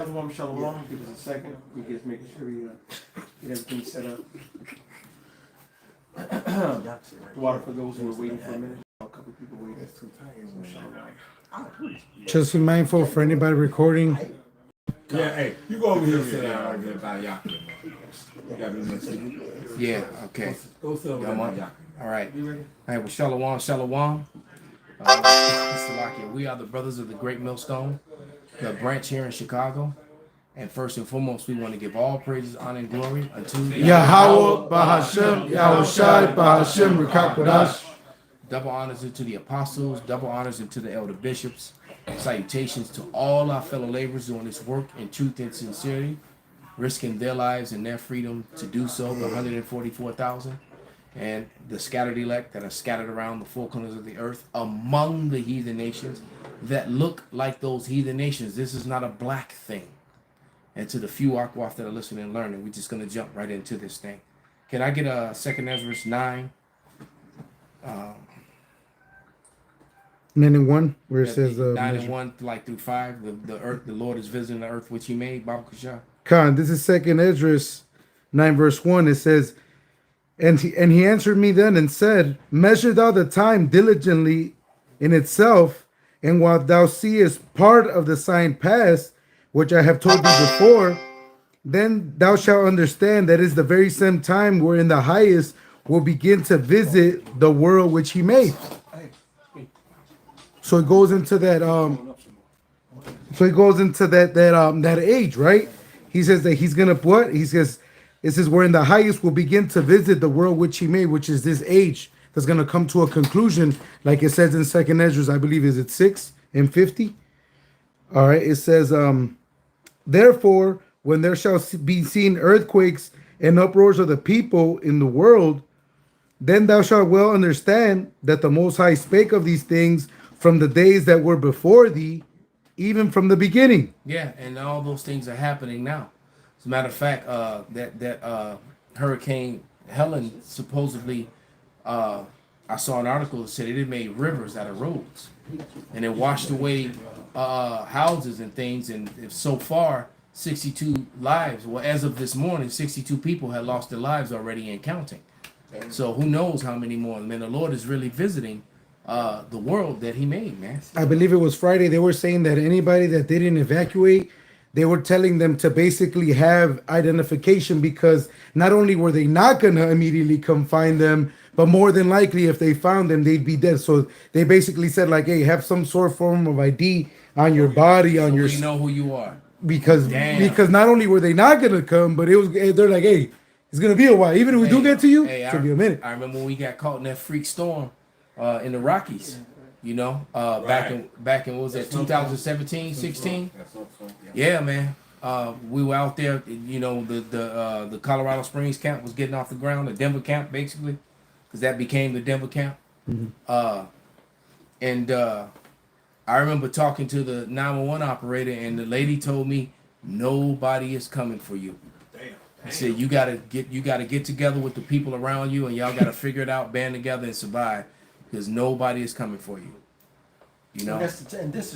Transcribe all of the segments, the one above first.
Shalom, shalom. Give us a second. We just making sure we get everything set up. Water for those who are waiting for a minute. A couple people waiting. Just be mindful for anybody recording. Yeah, hey, you go over here and sit down right there by Yakin. You got me listening. Yeah, okay. Go sit over there by Yakin. All right. All right, well, shalom, shalom. We are the brothers of the Great Millstone, the branch here in Chicago. And first and foremost, we want to give all praises, honor, and glory unto Yahweh, Bahashem, Yahushai, Bahashem, Rekakwadash. Double honors to the apostles, double honors to the elder bishops. Salutations to all our fellow laborers doing this work in truth and sincerity, risking their lives and their freedom to do so, the 144,000, and the scattered elect that are scattered around the four corners of the earth among the heathen nations that look like those heathen nations. This is not a black thing. And to the few Akwaf that are listening and learning, we're just going to jump right into this thing. Can I get a 2 Ezra 9? 9 and 1, where it says 9 and 1 like through 5. The earth, the Lord is visiting the earth which he made. Baba Kasha. Khan, this is 2 Ezra 9 verse 1. It says, and he answered me then and said, measure thou the time diligently in itself, and while thou seest part of the sign past, which I have told thee before, then thou shalt understand that is the very same time wherein the highest will begin to visit the world which he made. So it goes into that that age, right? He says that he's gonna what? He says this is wherein the highest will begin to visit the world which he made, which is this age that's gonna come to a conclusion, like it says in 2 Ezra, I believe, is it 6 and 50? All right, it says, therefore, when there shall be seen earthquakes and uproars of the people in the world, then thou shalt well understand that the Most High spake of these things from the days that were before thee, even from the beginning. Yeah, and all those things are happening now. As a matter of fact, that Hurricane Helen supposedly, I saw an article that said it had made rivers out of roads, and it washed away houses and things. And if so far, 62 lives. Well, as of this morning, 62 people had lost their lives already and counting. So who knows how many more? I mean, the Lord is really visiting the world that he made, man. I believe it was Friday. They were saying that anybody that didn't evacuate, they were telling them to basically have identification, because not only were they not going to immediately come find them, but more than likely if they found them, they'd be dead. So they basically said, like, hey, have some sort of form of ID on your body, on your... We know who you are. Because not only were they not going to come, but they're like, hey, it's going to be a while. Even if we do get to you, it's going to be a minute. I remember when we got caught in that freak storm in the Rockies, you know, back in what was that, 2017, 16? Yeah, man. We were out there, you know, the Colorado Springs camp was getting off the ground, the Denver camp, basically, because that became the Denver camp. And I remember talking to the 911 operator, and the lady told me, nobody is coming for you. I said, you gotta get together with the people around you, and y'all gotta figure it out, band together, and survive, because nobody is coming for you. You know,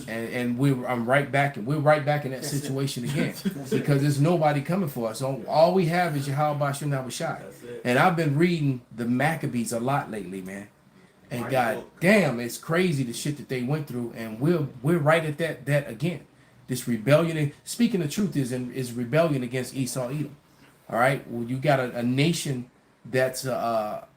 and I'm right back, and we're right back in that situation again, because there's nobody coming for us. So all we have is Yahweh Bashim Nabashai. And I've been reading the Maccabees a lot lately, man. And god damn, it's crazy the shit that they went through, and we're right at that again. This rebellion, and speaking the truth, is rebellion against Esau Edom. All right, well, you got a nation that's that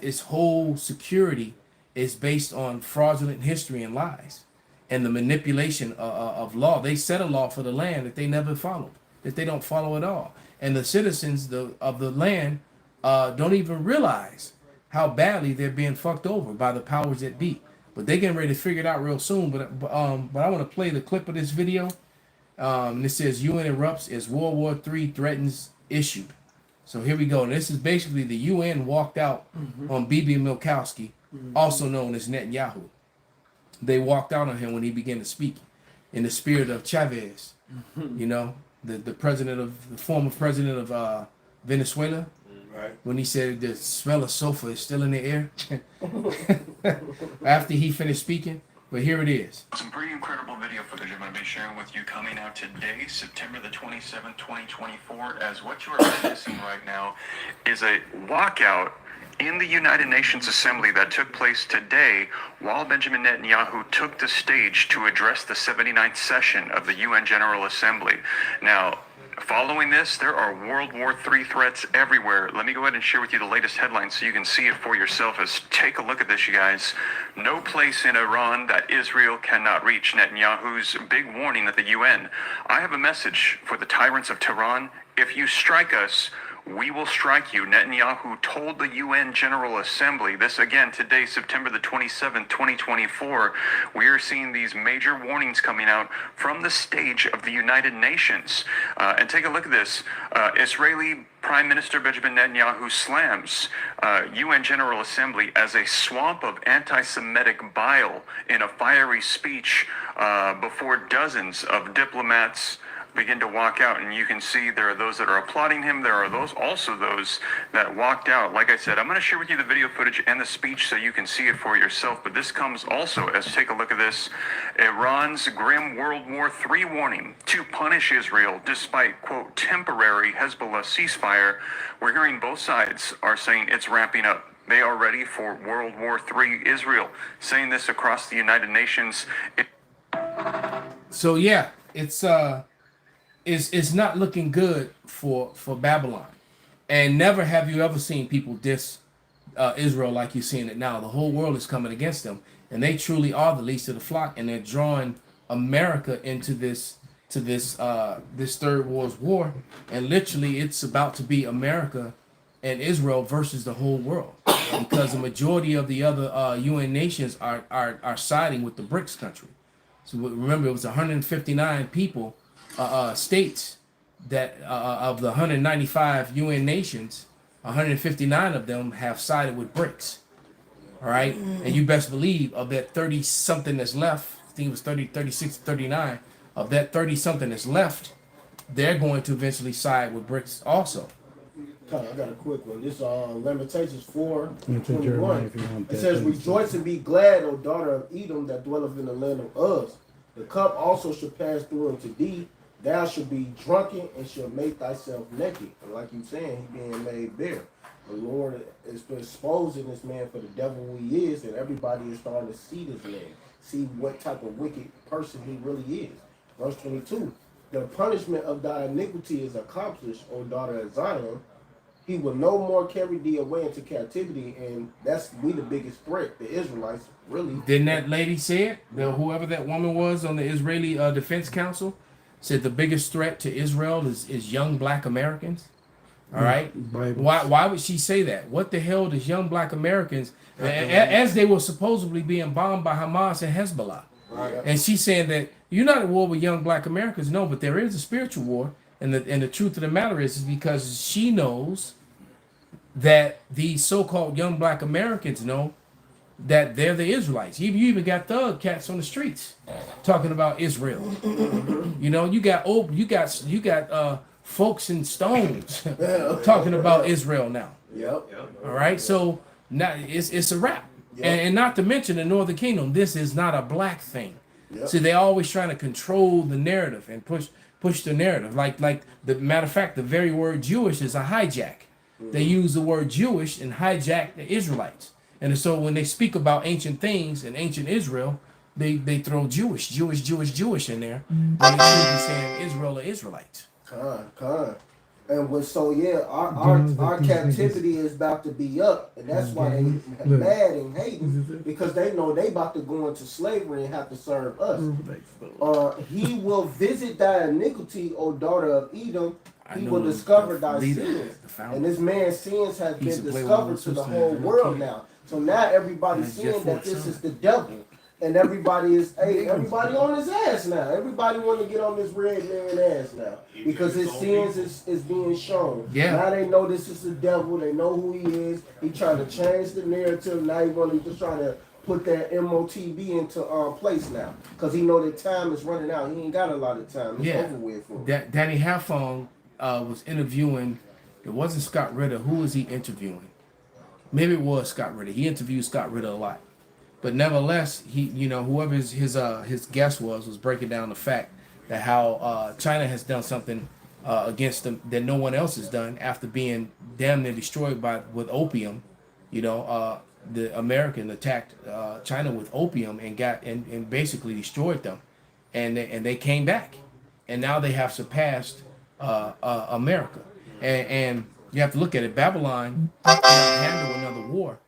its whole security is based on fraudulent history and lies, and the manipulation of law. They set a law for the land that they never followed, that they don't follow at all, and the citizens of the land don't even realize how badly they're being fucked over by the powers that be. But they're getting ready to figure it out real soon. But I want to play the clip of this video. And it says UN erupts as World War III threatens issue. So here we go. And this is basically the UN walked out on Bibi Milkowski, also known as Netanyahu. They walked out on him when he began to speak in the spirit of Chavez, you know, the former president of Venezuela. Right. When he said the smell of sulfur is still in the air. After he finished speaking, But here it is. Some pretty incredible video footage I'm going to be sharing with you coming out today, September the 27th, 2024, as what you are witnessing right now is a walkout in the United Nations Assembly that took place today while Benjamin Netanyahu took the stage to address the 79th session of the UN General Assembly. Now, following this, there are World War III threats everywhere. Let me go ahead and share with you the latest headlines so you can see it for yourself. Take a look at this, you guys. No place in Iran that Israel cannot reach. Netanyahu's big warning at the UN. I have a message for the tyrants of Tehran. If you strike us, we will strike you. Netanyahu told the UN General Assembly. This again today, September the 27th, 2024. We are seeing these major warnings coming out from the stage of the United Nations. And take a look at this. Israeli Prime Minister Benjamin Netanyahu slams UN General Assembly as a swamp of anti-Semitic bile in a fiery speech before dozens of diplomats begin to walk out, and you can see there are those that are applauding him. There are those that walked out. Like I said, I'm going to share with you the video footage and the speech so you can see it for yourself. But this comes also as, take a look at this, Iran's grim World War III warning to punish Israel despite, quote, temporary Hezbollah ceasefire. We're hearing both sides are saying it's ramping up. They are ready for World War III. Israel saying this across the United Nations. So yeah, it's not looking good for Babylon. And never have you ever seen people diss Israel like you're seeing it now. The whole world is coming against them, and they truly are the least of the flock, and they're drawing America into this third world war. And literally it's about to be America and Israel versus the whole world, because the majority of the other UN nations are siding with the BRICS country. So remember, it was 159 people states that of the 195 UN nations, 159 of them have sided with BRICS. All right, and you best believe of that 30 something that's left, I think it was 36 to 39, of that 30 something that's left, they're going to eventually side with BRICS also. I got a quick one. This Lamentations 4:21. It says, "Rejoice and be glad, O daughter of Edom, that dwelleth in the land of Uz. The cup also shall pass through unto thee. Thou shalt be drunken and shalt make thyself naked." And like you saying, he being made bare. The Lord is exposing this man for the devil who he is, and everybody is starting to see this man, see what type of wicked person he really is. Verse 22. "The punishment of thy iniquity is accomplished, O daughter of Zion. He will no more carry thee away into captivity," and that's the biggest threat. The Israelites really. Didn't that lady say it? Whoever that woman was on the Israeli Defense Council said the biggest threat to Israel is young black Americans. All right. Why would she say that? What the hell does young black Americans, as they were supposedly being bombed by Hamas and Hezbollah? Right. And she's saying that you're not at war with young black Americans. No, but there is a spiritual war. And the truth of the matter is because she knows that these so-called young black Americans know that they're the Israelites. You even got thug cats on the streets talking about Israel. You know, you got folks in stones talking about Israel now. Yep. All right, so now it's a wrap. Yep. And not to mention the Northern Kingdom, this is not a black thing. Yep. See, they're always trying to control the narrative and push the narrative. Like the matter of fact, the very word Jewish is a hijack. They use the word Jewish and hijack the Israelites. And so when they speak about ancient things and ancient Israel, they throw Jewish in there. They should be saying Israel or Israelites. Con. And our captivity is about to be up, and that's why they mad and hating, because they know they about to go into slavery and have to serve us. He will visit thy iniquity, O daughter of Edom. He will discover thy sins. And this man's sins have been discovered to the whole world now. So now everybody's seeing that this is the devil. And everybody on his ass now. Everybody want to get on this red man ass now. Because his sins is being shown. Yeah. Now they know this is the devil. They know who he is. He trying to change the narrative. Now he's just trying to put that MOTB into place now. Because he know that time is running out. He ain't got a lot of time. It's over with for him. Danny Halfon was interviewing, it wasn't Scott Ritter. Who was he interviewing? Maybe it was Scott Ritter. He interviewed Scott Ritter a lot. But nevertheless, he, whoever his guest was breaking down the fact that how China has done something against them that no one else has done after being damn near destroyed with opium. The American attacked China with opium and and basically destroyed them, and they came back, and now they have surpassed America, and you have to look at it. Babylon cannot handle another war,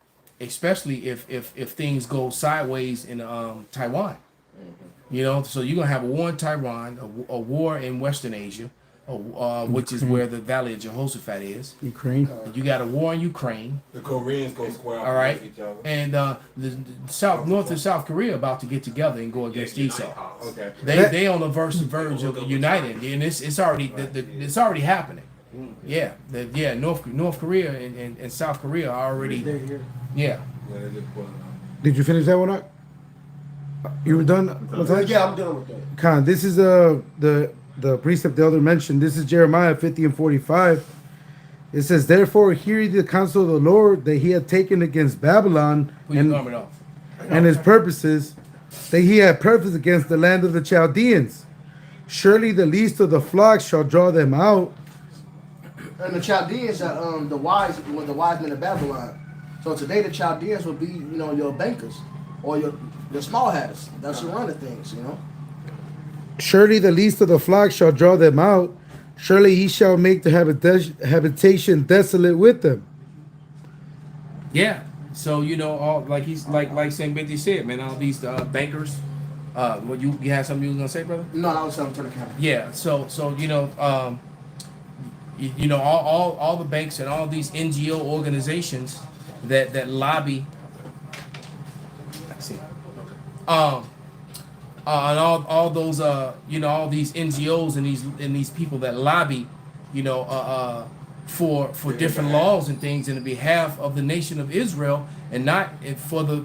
especially if things go sideways in Taiwan. So you're gonna have a war in Taiwan, a war in Western Asia, which is where the Valley of Jehoshaphat is. Ukraine. You got a war in Ukraine. The Koreans go square off All right, against each other. and the North and South Korea about to get together and go against Esau. Okay. They on the verge of uniting, and it's already it's already happening. Yeah, North Korea and South Korea are already. They're here. Yeah. Yeah, they just put it on. Did you finish that one up? You were done with that? Yeah, I'm done with that. Khan, this is the precept the elder mentioned. This is Jeremiah 50 and 45. It says, "Therefore hear ye the counsel of the Lord that he had taken against Babylon Put your garment off. and his purposes, that he had purpose against the land of the Chaldeans. Surely the least of the flock shall draw them out." And the Chaldeans are the wise men of Babylon. So today the Chaldeans will be, your bankers or your small hatters. That's who run the things, Surely the least of the flock shall draw them out. Surely he shall make the habitation desolate with them. Yeah. So all like Saint Benji said, man. All these bankers. What you had something you was gonna say, brother? No, I was telling to the camera. Yeah. So all the banks and all these NGO organizations that lobby. And all those all these NGOs and these people that lobby, for different laws and things in the behalf of the nation of Israel and not for the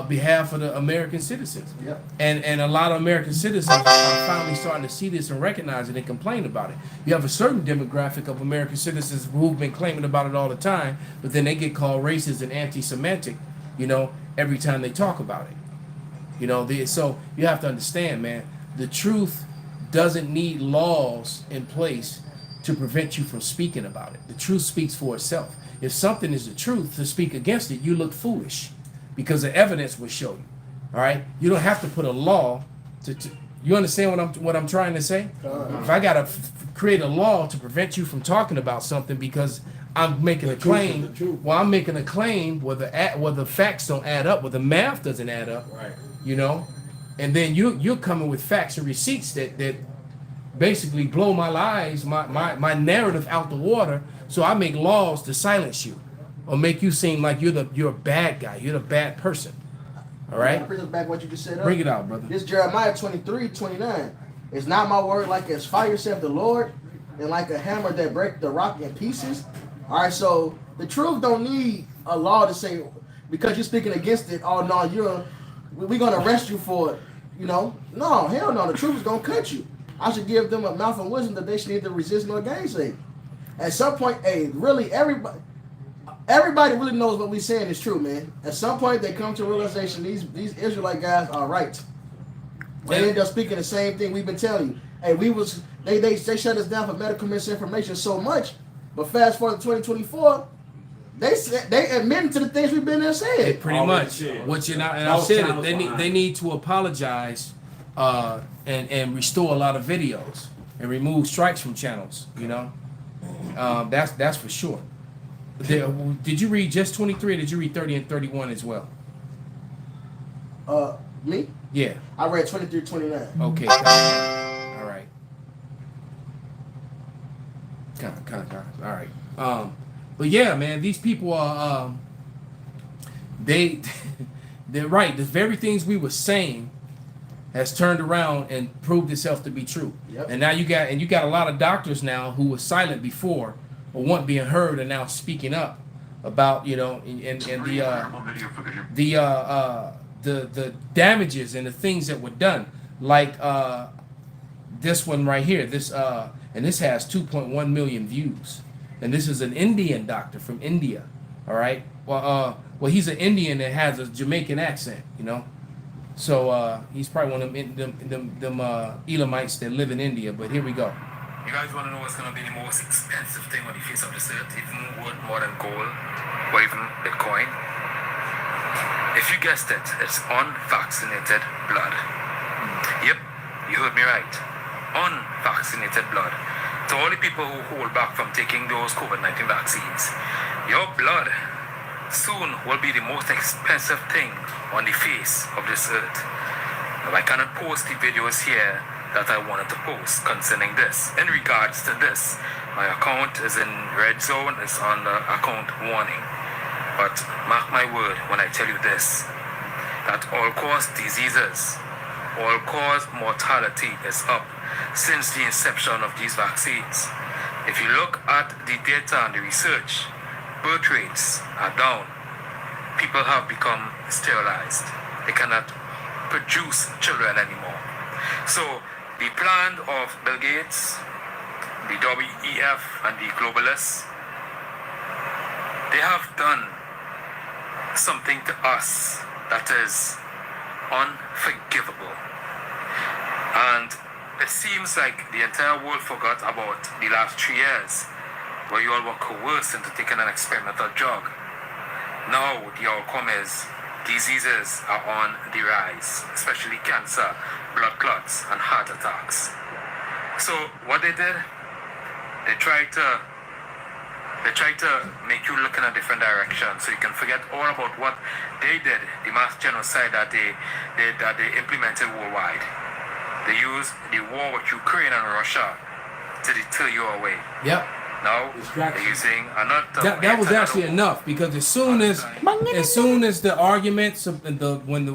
behalf of the American citizens. Yep. And a lot of American citizens are finally starting to see this and recognize it and complain about it. You have a certain demographic of American citizens who've been claiming about it all the time, but then they get called racist and anti-Semitic, every time they talk about it. So you have to understand, man, the truth doesn't need laws in place to prevent you from speaking about it. The truth speaks for itself. If something is the truth, to speak against it, you look foolish because the evidence will show you. All right? You don't have to put a law to you understand what I'm trying to say? If I got to create a law to prevent you from talking about something because I'm making a claim, well, I'm making a claim where the facts don't add up, where the math doesn't add up. Right. And then you're coming with facts and receipts that basically blow my lies, my narrative out the water. So I make laws to silence you or make you seem like you're a bad guy, you're a bad person. All right. Bring us back what you just said. Bring it out, brother. This Jeremiah 23:29. Is not my word like as fire, saith the Lord, and like a hammer that break the rock in pieces? All right. So the truth don't need a law to say because you're speaking against it. Oh no, we're gonna arrest you for it. No, hell no. The truth is gonna cut you. I should give them a mouth of wisdom that they should neither resist nor gainsay. At some point, really everybody really knows what we're saying is true, man. At some point, they come to realization these Israelite guys are right. They end up speaking the same thing we've been telling you. Hey, they shut us down for medical misinformation so much, but fast forward to 2024. They admitting to the things we've been there saying. Pretty much. What you're not, and I've said it. They need to apologize and restore a lot of videos and remove strikes from channels. That's for sure. Did you read just 23, or did you read 30 and 31 as well? Me? Yeah. I read 23:29. Okay. All right. All right. But yeah, man, these people are they're right. The very things we were saying has turned around and proved itself to be true. Yep. And now you got a lot of doctors now who were silent before or weren't being heard and now speaking up about the damages and the things that were done, like this one right here. This has 2.1 million views. And this is an Indian doctor from India, All right. Well, he's an Indian that has a Jamaican accent, you know. So he's probably one of them Elamites that live in India. But here we go. You guys want to know what's going to be the most expensive thing on the face of this earth, even worth more than gold or even Bitcoin? If you guessed it, it's unvaccinated blood. Yep, you heard me right. Unvaccinated blood. To all the people who hold back from taking those COVID-19 vaccines, your blood soon will be the most expensive thing on the face of this earth. Now, I cannot post the videos here that I wanted to post concerning this. In regards to this, my account is in red zone, it's on the account warning. But mark my word when I tell you this, that all-cause diseases, all-cause mortality is up since the inception of these vaccines. If you look at the data and the research, birth rates are down. People have become sterilized. They cannot produce children anymore. So the plan of Bill Gates, the WEF, and the globalists, they have done something to us that is unforgivable. And it seems like the entire world forgot about the last 3 years where you all were coerced into taking an experimental drug. Now the outcome is diseases are on the rise, especially cancer, blood clots, and heart attacks. So what they did, they tried to make you look in a different direction, so you can forget all about what they did, the mass genocide that they implemented worldwide. They used the war with Ukraine and Russia to deter you away. Yep. Now they're using another. That was actually enough, because as soon as the arguments when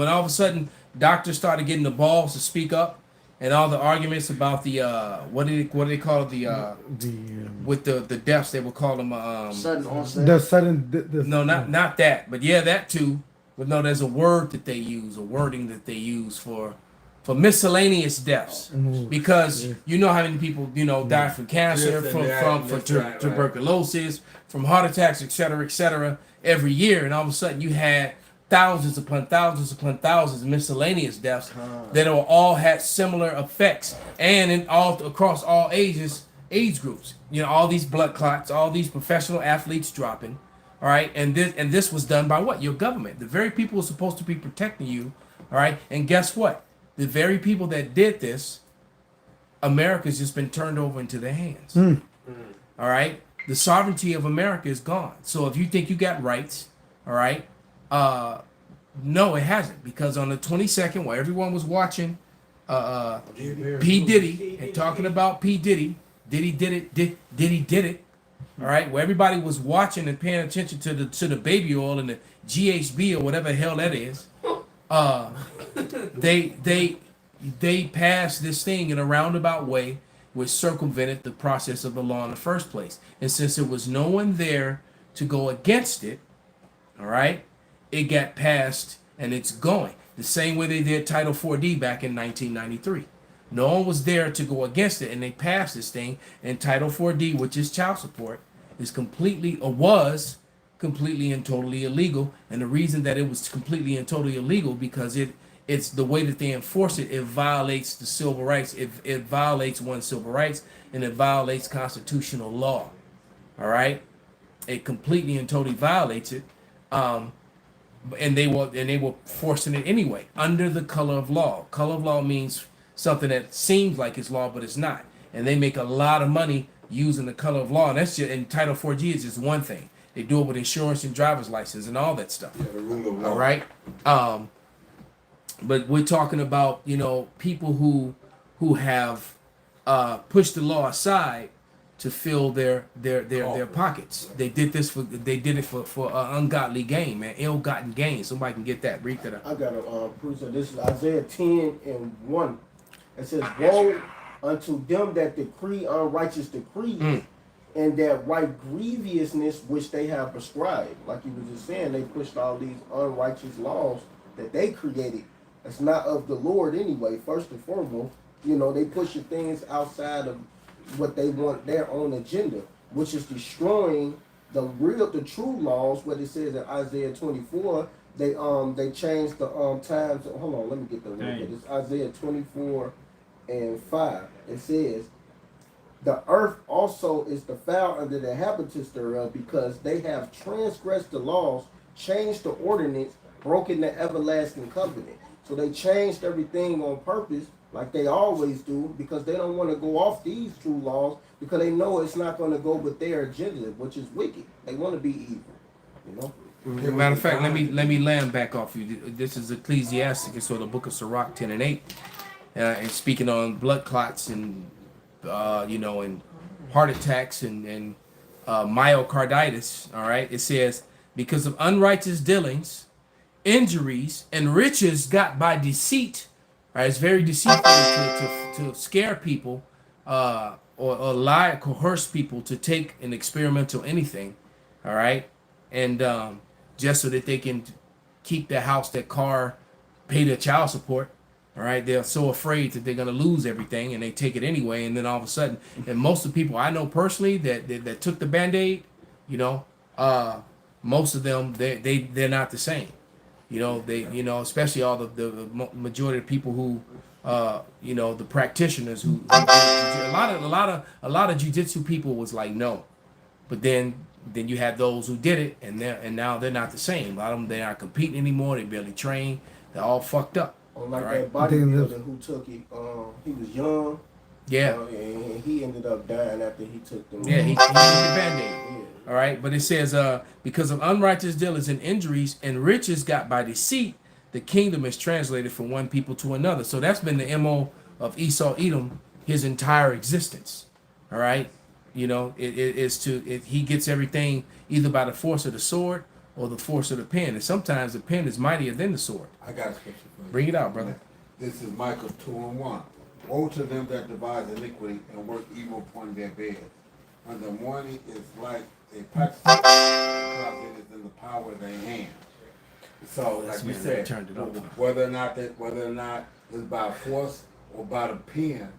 all of a sudden doctors started getting the balls to speak up, and all the arguments about the what do they call it, with the deaths, they would call them Sudden onset. The sudden. no, not that, but yeah, that too. But no, there's a word that they use, a wording that they use for miscellaneous deaths, because you know how many people die from cancer, from tuberculosis, from heart attacks, etc., every year, and all of a sudden you had thousands upon thousands upon thousands of miscellaneous deaths that all had similar effects, and in all across all age groups. All these blood clots, all these professional athletes dropping. All right, and this was done by what? Your government, the very people who are supposed to be protecting you. All right, and guess what? The very people that did this, America's just been turned over into their hands. All right, the sovereignty of America is gone. So if you think you got rights, all right, no, it hasn't, because on the 22nd, while everyone was watching P. Diddy and talking about P. Diddy did it. All right, where everybody was watching and paying attention to the baby oil and the GHB or whatever the hell that is. They passed this thing in a roundabout way, which circumvented the process of the law in the first place. And since there was no one there to go against it, all right, it got passed and it's going. The same way they did Title 4D back in 1993. No one was there to go against it, and they passed this thing. And Title 4D, which is child support, was completely and totally illegal. And the reason that it was completely and totally illegal, because it's the way that they enforce it. It violates the civil rights. It violates one's civil rights, and it violates constitutional law. All right, it completely and totally violates it. And they were forcing it anyway under the color of law. Color of law means something that seems like it's law, but it's not. And they make a lot of money using the color of law. And that's just, and Title 4G is just one thing. They do it with insurance and driver's license and all that stuff. Yeah, the rule of law. All right. But we're talking about, people who have pushed the law aside to fill their pockets. They did it for ungodly gain, man, ill-gotten gain. Somebody can get that. Read that up. I got to prove that. This is Isaiah 10:1. It says, "Woe unto them that decree unrighteous decrees, and that write grievousness which they have prescribed." Like you were just saying, they pushed all these unrighteous laws that they created. That's not of the Lord anyway. First and foremost, they pushing things outside of what they want, their own agenda, which is destroying the true laws, what it says in Isaiah 24, they changed the times. Hold on, let me get the word. It's Isaiah 24:5. It says, the earth also is defiled under the inhabitants thereof, because they have transgressed the laws, changed the ordinance, broken the everlasting covenant. So they changed everything on purpose, like they always do, because they don't want to go off these true laws, because they know it's not going to go with their agenda, which is wicked. They want to be evil, you know. Matter of fact, let me land back off you. This is Ecclesiasticus, so the book of Sirach 10:8, and speaking on blood clots and and heart attacks and myocarditis. All right, it says, because of unrighteous dealings, injuries, and riches got by deceit. All right, it's very deceitful to scare people or lie, coerce people to take an experimental anything. All right, and just so that they can keep their house, their car, pay their child support. All right, they're so afraid that they're gonna lose everything, and they take it anyway. And then all of a sudden, and most of the people I know personally that took the Band-Aid, most of them they're not the same. Especially all the majority of people who, the practitioners who a lot of jiu-jitsu people was like no, but then you had those who did it, and now they're not the same. A lot of them, they aren't competing anymore. They barely train. They're all fucked up. Like that bodybuilder who took it, he was young. Yeah. And he ended up dying after he took them. Yeah, he took the Band-Aid. Yeah. All right, but it says, because of unrighteous dealings and injuries and riches got by deceit, the kingdom is translated from one people to another. So that's been the MO of Esau Edom his entire existence. All right, he gets everything either by the force of the sword or the force of the pen, and sometimes the pen is mightier than the sword. I got a scripture for you. Bring it out, brother. This is Micah 2:1. Woe to them that devise iniquity and work evil upon their beds. When the morning is like a practice, because it is in the power of their hand. So, like we said, whether or not it's by force or by the pen,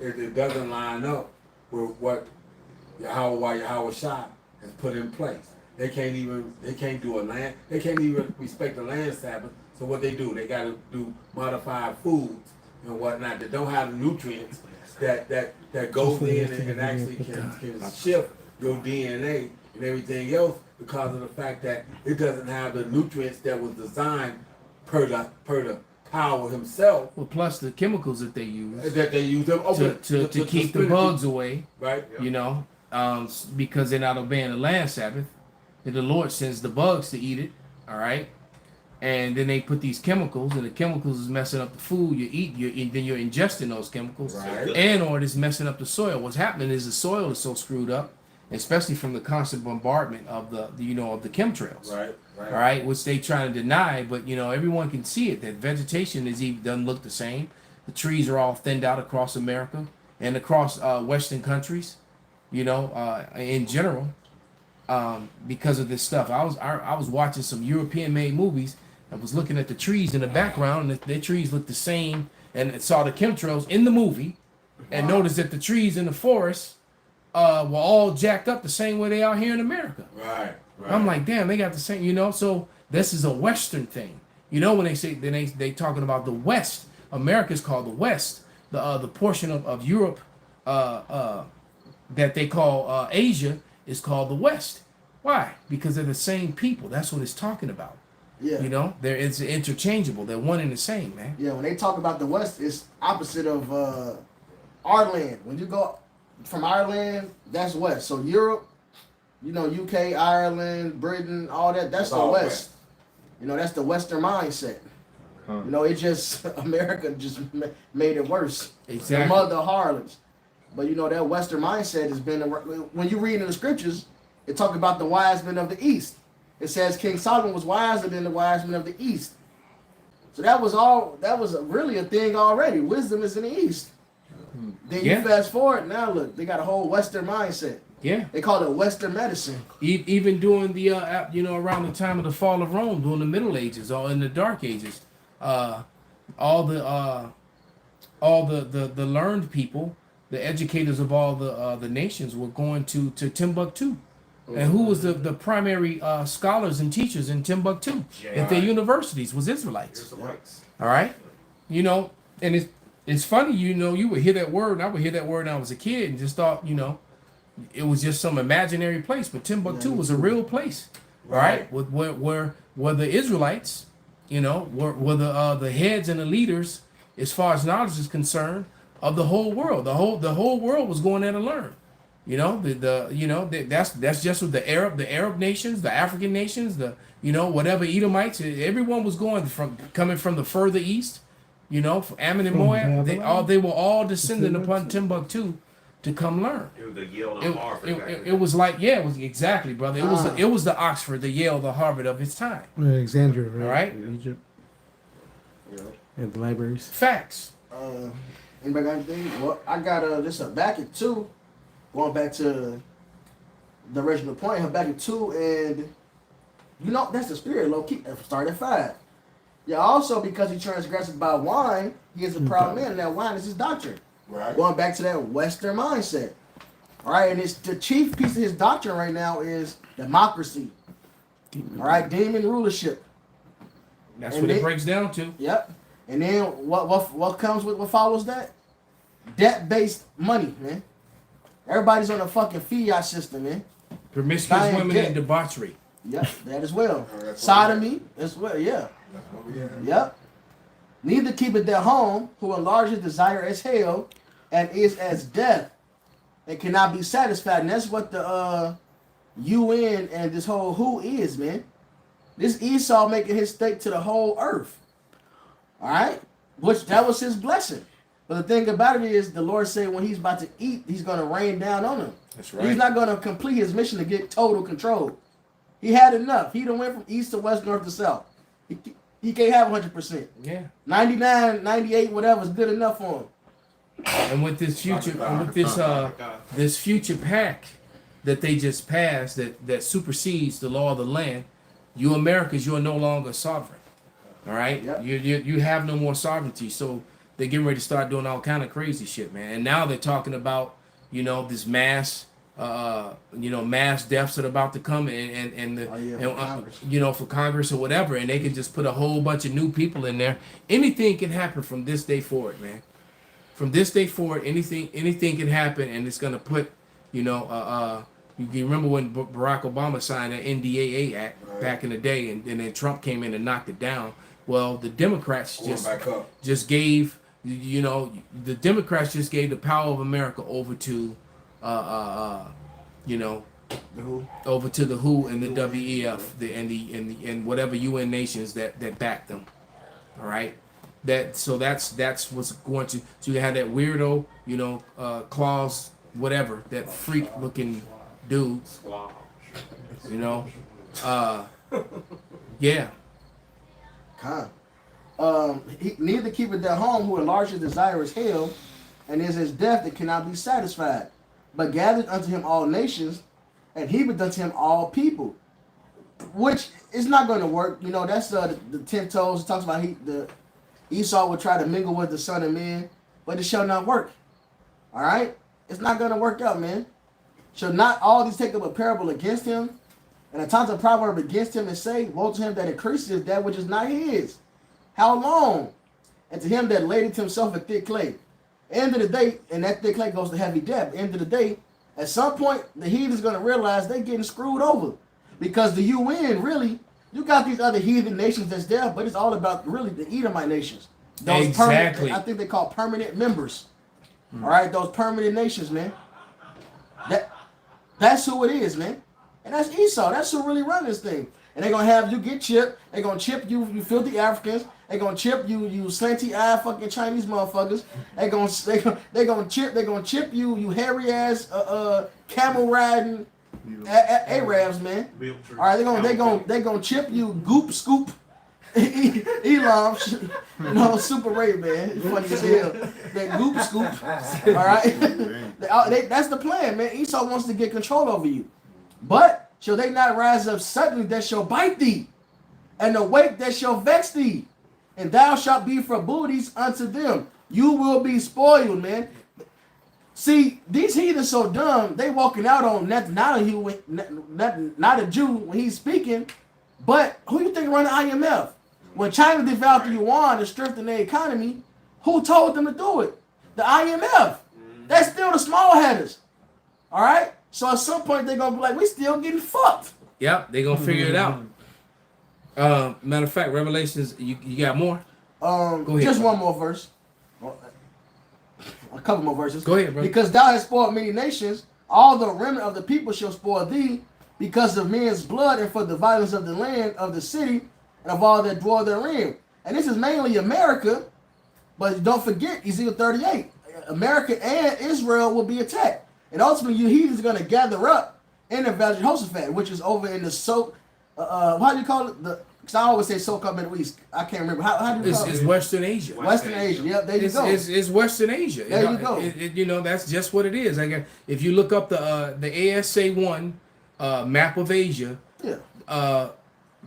it doesn't line up with what Yahweh Shah has put in place. They can't even respect the land Sabbath. So what they do, they got to do modified foods and whatnot that don't have the nutrients that goes in and actually can shift your DNA and everything else, because of the fact that it doesn't have the nutrients that was designed per the power himself. Well, plus the chemicals that they use to keep the bugs away, right? Because they're not obeying the land Sabbath. And the Lord sends the bugs to eat it, all right? And then they put these chemicals, and the chemicals is messing up the food you eat. Then you're ingesting those chemicals, right? And or it's messing up the soil. What's happening is the soil is so screwed up, especially from the constant bombardment of the chemtrails, right? All right, which they trying to deny, but everyone can see it. That vegetation doesn't look the same. The trees are all thinned out across America and across Western countries, in general. Because of this stuff, I was watching some European-made movies. I was looking at the trees in the background, and their trees looked the same, and saw the chemtrails in the movie, and noticed that the trees in the forest were all jacked up the same way they are here in America. Right. I'm like, damn, they got the same, So this is a Western thing, when they say they talking about the West. America's called the West. The portion of Europe that they call Asia is called the West. Why? Because they're the same people. That's what it's talking about. Yeah. It's interchangeable. They're one and the same, man. Yeah, when they talk about the West, it's opposite of our land. When you go from our land, that's West. So Europe, UK, Ireland, Britain, all that, that's the West. That's the Western mindset. It just, America just made it worse. Exactly. The mother of harlots. But that Western mindset has been, when you read in the scriptures, it talks about the wise men of the East. It says King Solomon was wiser than the wise men of the East. So that was really a thing already. Wisdom is in the East. Then you fast forward, now look, they got a whole Western mindset. Yeah. They call it Western medicine. Even during the, around the time of the fall of Rome, during the Middle Ages or in the Dark Ages, all the learned people, the educators of all the nations were going to Timbuktu, And who was the primary scholars and teachers in Timbuktu at their universities was Israelites. All right, you know, and it's funny, you know, you would hear that word, and I would hear that word when I was a kid, and just thought, you know, it was just some imaginary place, but Timbuktu was a real place. All right, where the Israelites, you know, were the heads and the leaders as far as knowledge is concerned of the whole world. The whole world was going there to learn. You know, that's just with the Arab nations, the African nations, the, you know, whatever Edomites, everyone was coming from the further east, you know, from Ammon and Moab. They were all descending upon Timbuktu to come learn. It was the Yale and Harvard. It was like, yeah, it was exactly, brother. It was the Oxford, the Yale, the Harvard of its time. Alexandria, right? All right. Egypt. And the libraries. Facts. Anybody got anything? Well, I got this Habakkuk 2, going back to the original point, Habakkuk 2, and you know, that's the spirit, low key. Start at 5. Yeah, also because he transgresses by wine, he is a proud man, and that wine is his doctrine. Right. Going back to that Western mindset. All right, and it's the chief piece of his doctrine right now is democracy. All right, demon rulership. That's And what it then- breaks down to. Yep. And then what comes with what follows that? Debt-based money, man. Everybody's on a fucking fiat system, man. Promiscuous Buying women debt. and debauchery. Yep, that as well. that's what Sodomy as well, yeah. That's what we have. Yep. Neither keepeth their home, who enlarges desire as hell, and is as death, and cannot be satisfied. And that's what the UN and this whole who is, man. This Esau making his stake to the whole earth. All right? Which that was his blessing. But the thing about it is, the Lord said when he's about to eat, he's going to rain down on him. That's right. He's not going to complete his mission to get total control. He had enough. He done went from east to west, north to south. He can't have 100%. Yeah. 99, 98, whatever is good enough for him. And with this this future pact that they just passed that supersedes the law of the land, you Americans, you are no longer sovereign. All right? Yep. You have no more sovereignty. So they're getting ready to start doing all kind of crazy shit, man. And now they're talking about, you know, this mass mass deaths that are about to come for Congress or whatever, and they can just put a whole bunch of new people in there. Anything can happen from this day forward, man. From this day forward, anything can happen, and it's gonna put, you remember when Barack Obama signed that NDAA Act back in the day, and then Trump came in and knocked it down. Well, the Democrats just gave the power of America over to over to the WHO and the WEF, and whatever UN nations that back them. All right, that's what's going to. So you have that weirdo, Claus, whatever, that freak looking dude. Yeah. Neither keepeth their home, who enlarges desire as hell, and is as death that cannot be satisfied. But gathered unto him all nations, and heapeth unto him all people. Which is not going to work. That's the 10 toes. It talks about the Esau would try to mingle with the son of man, but it shall not work. All right? It's not going to work out, man. Shall not all these take up a parable against him, and a taunt a proverb against him, and say, woe to him that increases that which is not his. How long? And to him that ladeth himself a thick clay. End of the day, and that thick clay goes to heavy debt. End of the day, at some point, the heathen's going to realize they're getting screwed over. Because the UN, really, you got these other heathen nations that's there, but it's all about really the Edomite nations. Those exactly. I think they call permanent members. All right, those permanent nations, man. That's who it is, man. And that's Esau. That's who really run this thing. And they're going to have you get chipped. They're going to chip you filthy Africans. They're going to chip you slanty-eyed fucking Chinese motherfuckers. They're going to chip you hairy-ass camel-riding Arabs, man. All right, they're going to chip you goop scoop Elam, Super Ray, man. It's funny as hell. That goop scoop. All right? That's the plan, man. Esau wants to get control over you. But shall they not rise up suddenly that shall bite thee, and awake that shall vex thee, and thou shalt be for booties unto them. You will be spoiled, man. See, these heathens so dumb, they walking out on not a Jew when he's speaking, but who you think run the IMF? When China devalued the yuan to strengthen their economy, who told them to do it? The IMF. That's still the small headers. All right? So at some point they're gonna be like, we still getting fucked. Yep, they're gonna figure it out. Matter of fact, Revelations, you got more? Go ahead. Just one more verse. A couple more verses. Go ahead, bro. Because thou hast spoiled many nations, all the remnant of the people shall spoil thee, because of men's blood and for the violence of the land of the city and of all that dwell therein. And this is mainly America, but don't forget Ezekiel 38. America and Israel will be attacked. And ultimately, you heathens are going to gather up in the Valley of Jehoshaphat, which is over in the how do you call it? Because I always say so-called Middle East. I can't remember. How do you call it? It's Western Asia. Western Asia. Yep, there you go. It's Western Asia. There you go. You know, that's just what it is. Like, if you look up the ASA1 map of Asia,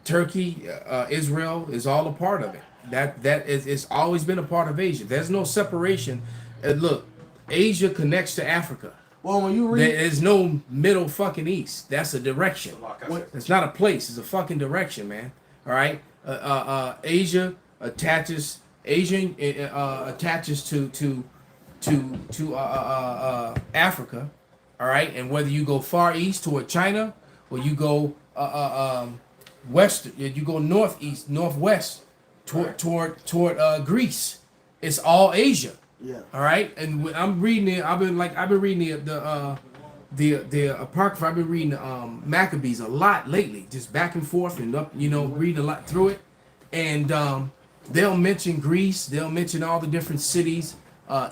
Turkey, Israel is all a part of it. It's always been a part of Asia. There's no separation. Look, Asia connects to Africa. Well, when you read, there's no middle fucking east. That's a direction. It's not a place. It's a fucking direction, man. All right. Asia attaches. Attaches to Africa. All right. And whether you go far east toward China or you go west, you go northwest toward Greece, it's all Asia. yeah. All right, and I'm reading it. I've been reading the Apocrypha. I've been reading Maccabees a lot lately, just back and forth and up. Reading a lot through it, and they'll mention Greece. They'll mention all the different cities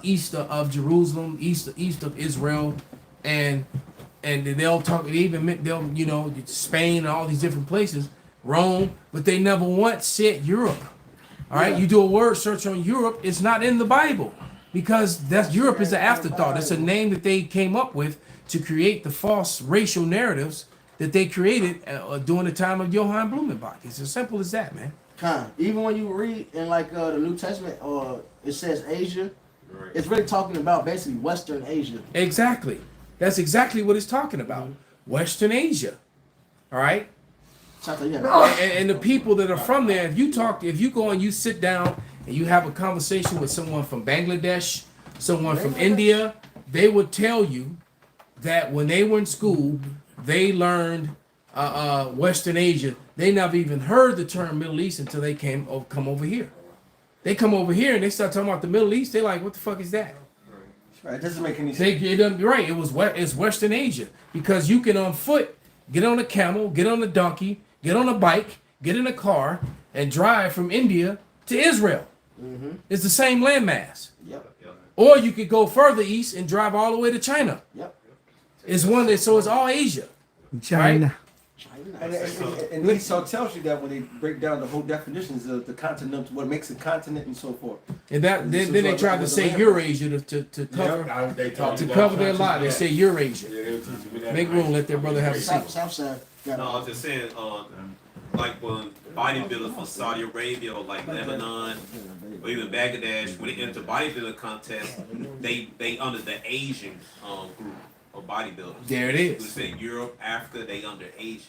east of Jerusalem, east of Israel, and they'll talk. They'll Spain and all these different places, Rome, but they never once said Europe. All right, you do a word search on Europe, it's not in the Bible. Because Europe is an afterthought. It's a name that they came up with to create the false racial narratives that they created during the time of Johann Blumenbach. It's as simple as that, man. Even when you read in the New Testament, it says Asia, it's really talking about basically Western Asia. Exactly. That's exactly what it's talking about. Western Asia. All right? And the people that are from there, if you go and you sit down and you have a conversation with someone from Bangladesh, someone from India, they would tell you that when they were in school, they learned Western Asia. They never even heard the term Middle East until they come over here. They come over here and they start talking about the Middle East. They're like, what the fuck is that? Right, it doesn't make any sense. It doesn't be right. It's Western Asia because you can on foot, get on a camel, get on a donkey, get on a bike, get in a car, and drive from India to Israel. Mm-hmm. It's the same landmass. Yep. Or you could go further east and drive all the way to China. Yep. It's it's all Asia. China. Right? And Esau tells you that when they break down the whole definitions of the continent, what makes a continent and so forth. And then they tried to say Eurasia to cover their lie. They say Eurasia. Make room, let their brother have a seat. Southside. No, I was just saying, like when bodybuilders from Saudi Arabia or like Lebanon or even Bangladesh, when they enter bodybuilding contest, they under the Asian group of bodybuilders. There it is. We say Europe, Africa, they under Asia.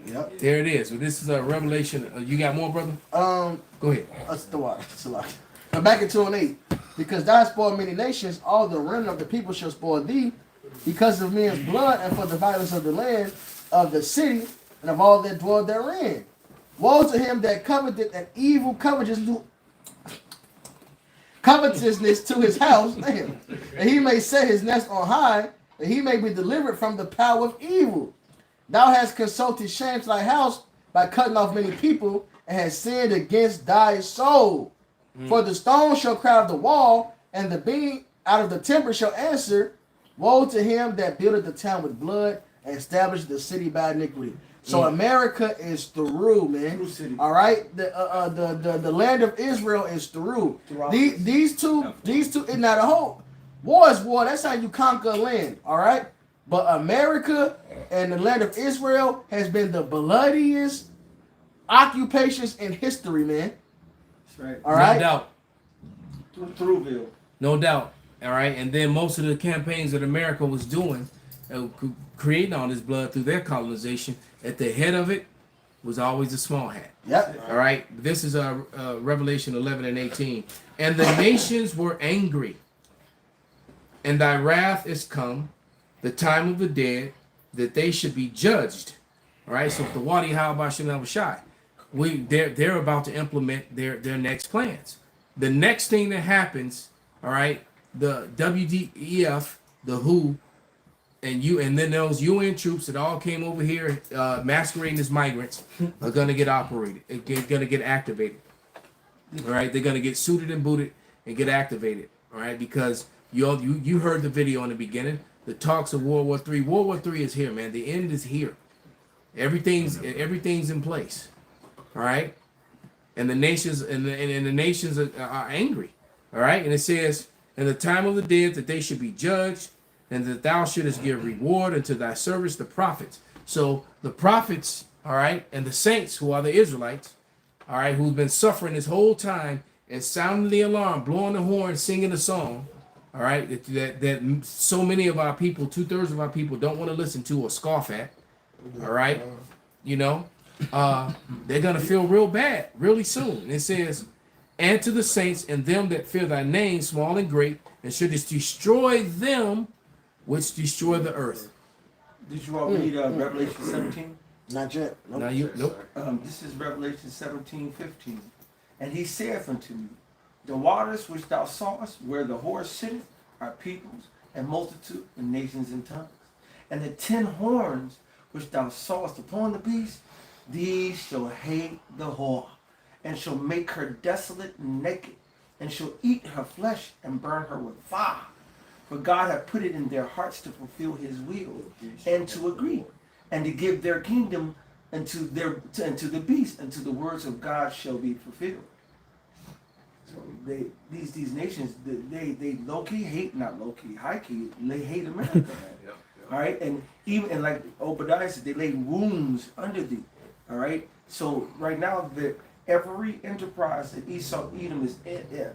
Yep. There it is. Well, this is a revelation. You got more, brother? Go ahead. Now back in 2 and 8. Because thou hast spoiled many nations, all the remnant of the people shall spoil thee, because of men's blood and for the violence of the land of the city and of all that dwell therein. Woe to him that coveted an evil covetousness to his house, and he may set his nest on high, that he may be delivered from the power of evil. Thou hast consulted shame to thy house by cutting off many people, and hast sinned against thy soul. For the stone shall cry of the wall, and the beam out of the timber shall answer. Woe to him that buildeth the town with blood, and established the city by iniquity. So America is through, man. All right, the land of Israel is through. These two. Now the whole war is war. That's how you conquer land. All right, but America and the land of Israel has been the bloodiest occupations in history, man. That's right. All right. No doubt. Throughville. No doubt. All right, and then most of the campaigns that America was doing, creating all this blood through their colonization, at the head of it was always the small hat. Yep. All right, this is Revelation 11 and 18. And the nations were angry, and thy wrath is come, the time of the dead, that they should be judged. All right, so the Wadi Hal Shai, they're about to implement their next plans. The next thing that happens, all right, the WDEF, the WHO, and then those UN troops that all came over here masquerading as migrants are gonna get gonna get activated. All right, they're gonna get suited and booted and get activated. All right, because you heard the video in the beginning. The talks of World War III. World War III is here, man. The end is here. Everything's in place. All right, and the nations and the nations are angry. All right, and it says, "In the time of the dead, that they should be judged, and that thou shouldest give reward unto thy service, the prophets." So the prophets, all right, and the saints, who are the Israelites, all right, who've been suffering this whole time and sounding the alarm, blowing the horn, singing the song, all right, that so many of our people, 2/3 of our people, don't want to listen to or scoff at. All right, you know, they're gonna feel real bad really soon. And it says, "And to the saints and them that fear thy name, small and great, and shouldest destroy them which destroy the earth." Did you all read Revelation 17? Not yet. Nope. Now nope. This is Revelation 17:15. "And he saith unto me, the waters which thou sawest, where the horse sitteth, are peoples, and multitude, and nations, and tongues. And the 10 horns which thou sawest upon the beast, these shall hate the whore, and shall make her desolate and naked, and shall eat her flesh, and burn her with fire. For God hath put it in their hearts to fulfill his will, and to agree, and to give their kingdom unto the beast, until the words of God shall be fulfilled." So these nations, they low key hate, not low key, high key, they hate America. All right, and like Obadiah said, they lay wounds under thee. All right, so right now every enterprise that Edom is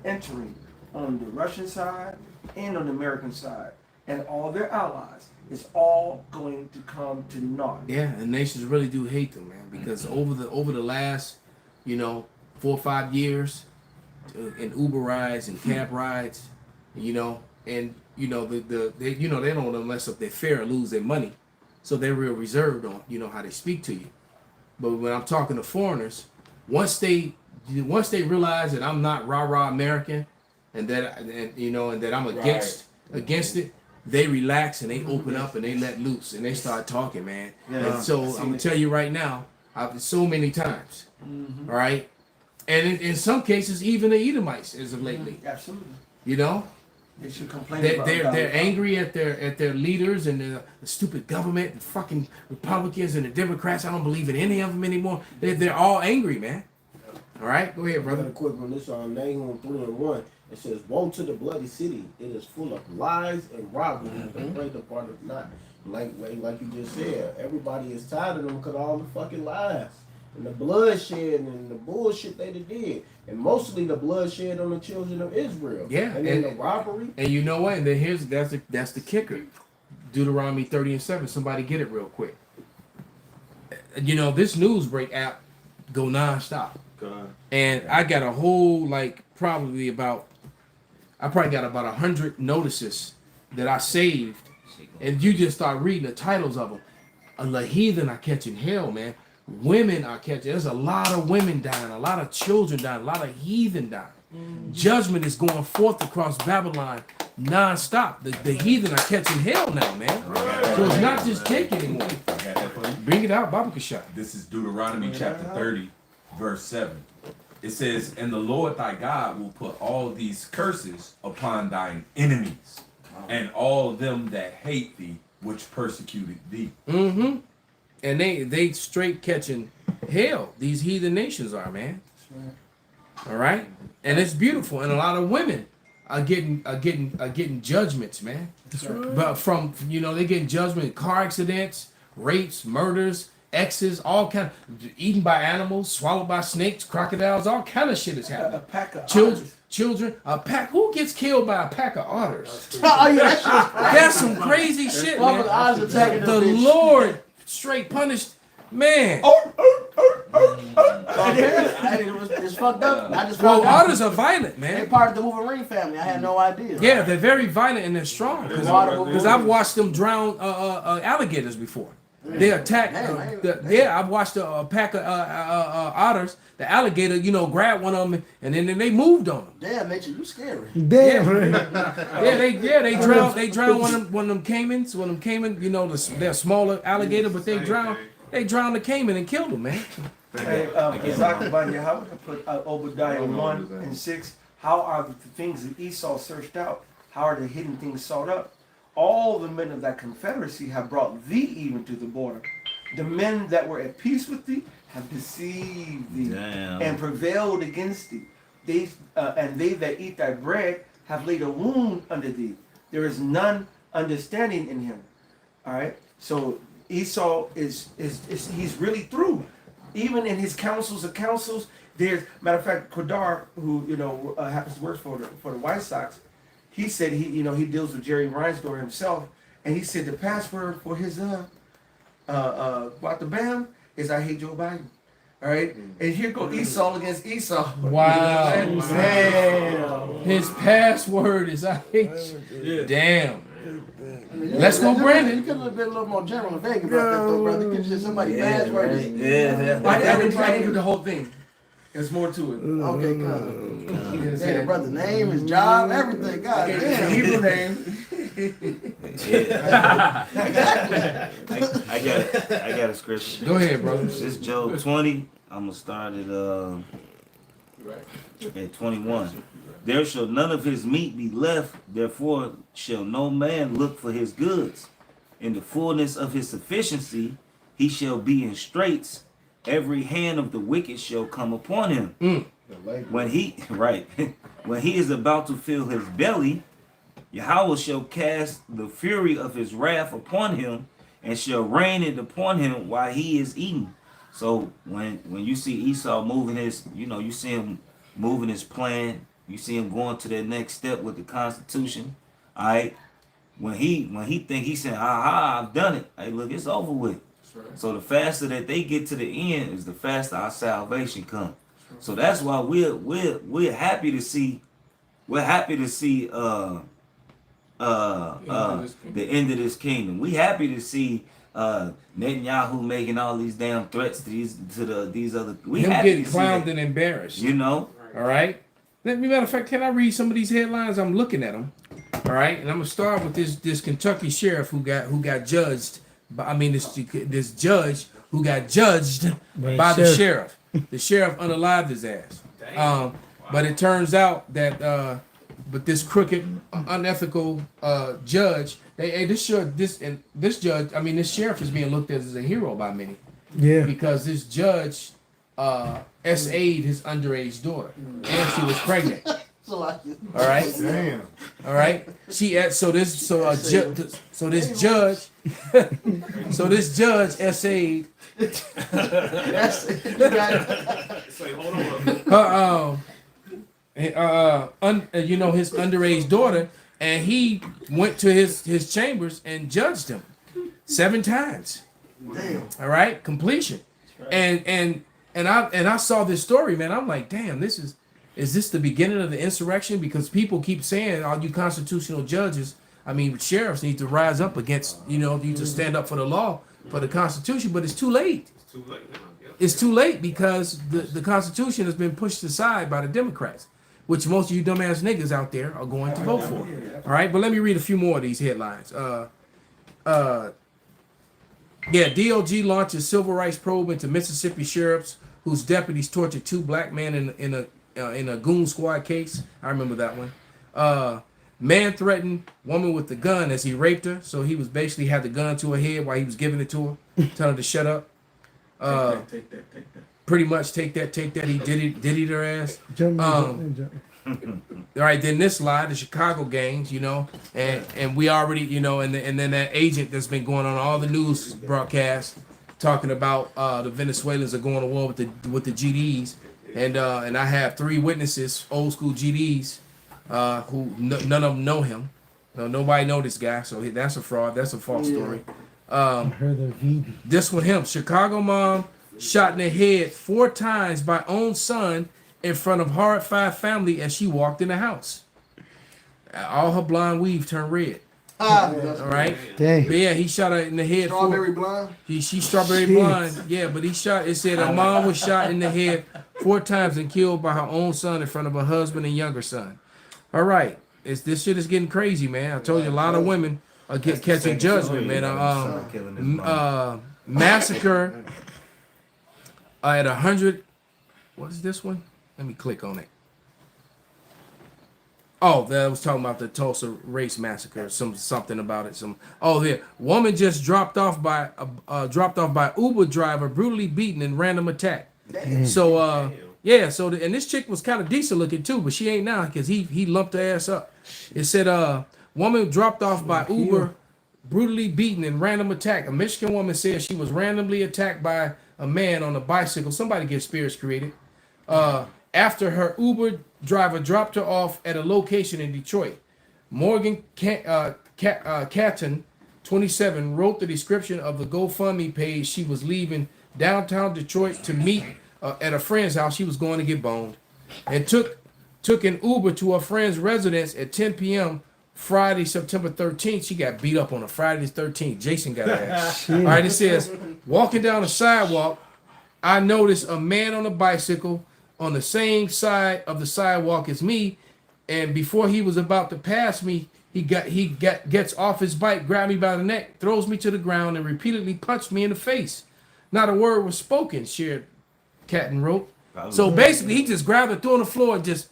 entering on the Russian side and on the American side, and all their allies, is all going to come to naught. Yeah, and nations really do hate them, man, because over the last, 4 or 5 years, in Uber rides and cab rides, and they don't want to mess up their fare or lose their money, so they're real reserved on how they speak to you. But when I'm talking to foreigners, once they realize that I'm not rah American, and that I'm against it, they relax and they open up and they let loose and they start talking, man. Yeah. And so I'm gonna tell you right now, I've so many times, all right, and in some cases even the Edomites as of lately, absolutely, they should complain. They're angry at their leaders and the stupid government and fucking Republicans and the Democrats. I don't believe in any of them anymore. They're all angry, man. All right, go ahead, brother. I'm quick on this on Nahum 3:1. It says, "Woe to the bloody city! It is full of lies and robbery. And break the part of not." Like you just said, everybody is tired of them because all the fucking lies and the bloodshed and the bullshit they did, and mostly the bloodshed on the children of Israel. Yeah, and then the robbery. And you know what? And then that's the kicker. Deuteronomy 30:7. Somebody get it real quick. This news break app go nonstop. And I got a whole I probably got about 100 notices that I saved, and you just start reading the titles of them. The heathen are catching hell, man. Women are catching. There's a lot of women dying, a lot of children dying, a lot of heathen dying. Judgment is going forth across Babylon nonstop. The heathen are catching hell now, man. So it's not just cake anymore. Bring it out, Baba Kashai. This is Deuteronomy chapter 30, verse 7. It says, "And the Lord thy God will put all these curses upon thine enemies, and all them that hate thee, which persecuted thee." Mm-hmm. And they straight catching hell. These heathen nations are, man. All right, and it's beautiful, and a lot of women are getting judgments, man. That's right. But from they're getting judgment, car accidents, rapes, murders, X's, all kind of eaten by animals, swallowed by snakes, crocodiles, all kind of shit is happening. children. A pack. Who gets killed by a pack of otters? Oh yeah, that shit's That's some crazy shit, Fuck man. with the otters attacking The them bitch. Lord straight punished, man. It's fucked up. I just Well, found out. otters are violent, They man. part of the Wolverine family. I had no idea. Yeah, they're very violent and they're strong. Because I've watched them drown alligators before. They attack. I've watched a pack of otters. The alligator, grab one of them and then they moved on them. Damn, nature, you scary. Damn, right? They drown one of them caimans. One of them caiman, they're a smaller alligator, but they drown the caiman and killed them, man. Hey, Zakabanya, how would I put Obadiah 1:6? How are the things that Esau searched out? How are the hidden things sought up? All the men of that confederacy have brought thee even to the border. The men that were at peace with thee have deceived thee and prevailed against thee. And they that eat thy bread have laid a wound under thee. There is none understanding in him. All right. So Esau he's really through. Even in his councils of councils, there's matter of fact, Kodar, who happens to work for the White Sox, he said he deals with Jerry Reinsdorf himself, and he said the password for his about the Bam is I hate Joe Biden. All right, and here go Esau against Esau. Wow. Damn. His password is I hate you. Damn. Let's go, Brandon. You could have been a little more general and vague about that, though, brother. You could have said somebody bad word. I didn't do the whole thing. There's more to it. Okay, good. Damn, brother, name, his job, everything. God damn. Hebrew name. I got a scripture. Go ahead, brother. This is Job 20. I'm gonna start at 21. There shall none of his meat be left, therefore shall no man look for his goods. In the fullness of his sufficiency, he shall be in straits. Every hand of the wicked shall come upon him. When he when he is about to fill his belly, Yahweh shall cast the fury of his wrath upon him, and shall rain it upon him while he is eating. So when you see Esau moving his, you see him moving his plan, you see him going to that next step with the Constitution. All right, when he think he's saying, I've done it. Hey, look, it's over with. So the faster that they get to the end is the faster our salvation comes. So that's why we're happy to see the end of this kingdom. We happy to see Netanyahu making all these damn threats to these other. We Him happy getting to see clowned that. and embarrassed. All right. Matter of fact, can I read some of these headlines? I'm looking at them. All right, and I'm gonna start with this Kentucky sheriff who got judged. This judge who got judged by the sheriff. The sheriff unalived his ass. But it turns out that this crooked, unethical judge, this sheriff is being looked at as a hero by many. Yeah. Because this judge SA'd his underage daughter, and she was pregnant. All right. Damn. All right. This judge SA'd his underage daughter, and he went to his chambers and judged him 7 times. Damn. All right, completion. And I saw this story, man. I'm like, damn, is this the beginning of the insurrection? Because people keep saying, all you constitutional judges, sheriffs need to rise up against, need to stand up for the law, for the Constitution, but it's too late. It's too late because the Constitution has been pushed aside by the Democrats, which most of you dumbass niggas out there are going to vote for. All right, but let me read a few more of these headlines. DOJ launches civil rights probe into Mississippi sheriffs whose deputies tortured 2 black men in a goon squad case. I remember that one. Man threatened woman with the gun as he raped her. So he was basically had the gun to her head while he was giving it to her, telling her to shut up. Take that. Pretty much take that. He diddy her ass. All right, then this lie, the Chicago gangs, and we already, and then that agent that's been going on all the news broadcasts talking about the Venezuelans are going to war with the GDs. And I have 3 witnesses, old school GDs, who none of them know him. No, nobody know this guy, so that's a fraud. That's a false story. I heard of VD. This one, him. Chicago mom shot in the head 4 times by own son in front of horrified family as she walked in the house. All her blonde weave turned red. All right. Dang. But yeah, he shot her in the head. Strawberry blonde. She's strawberry blonde. Yeah, but he shot. It said her mom was shot in the head 4 times and killed by her own son in front of her husband and younger son. All right, this shit is getting crazy, man. I told you a lot of women are catching judgment, man. Massacre at 100. What is this one? Let me click on it. Oh, that was talking about the Tulsa race massacre. Something about it. Woman just dropped off by Uber driver, brutally beaten in random attack. Damn. So yeah. So and this chick was kind of decent looking too, but she ain't now because he lumped her ass up. It said woman dropped off by Uber, brutally beaten in random attack. A Michigan woman said she was randomly attacked by a man on a bicycle. Somebody get spirits created. After her Uber driver dropped her off at a location in Detroit. Morgan Catton, 27, wrote the description of the GoFundMe page. She was leaving downtown Detroit to meet at a friend's house. She was going to get boned, and took an Uber to a friend's residence at 10 p.m. Friday, September 13th. She got beat up on a Friday the 13th. Jason got her ass. All right, it says, walking down the sidewalk, I noticed a man on a bicycle on the same side of the sidewalk as me, and before he was about to pass me, he gets off his bike, grabbed me by the neck, throws me to the ground, and repeatedly punched me in the face. Not a word was spoken, shared Catton wrote. So basically, he just grabbed her, threw on the floor, and just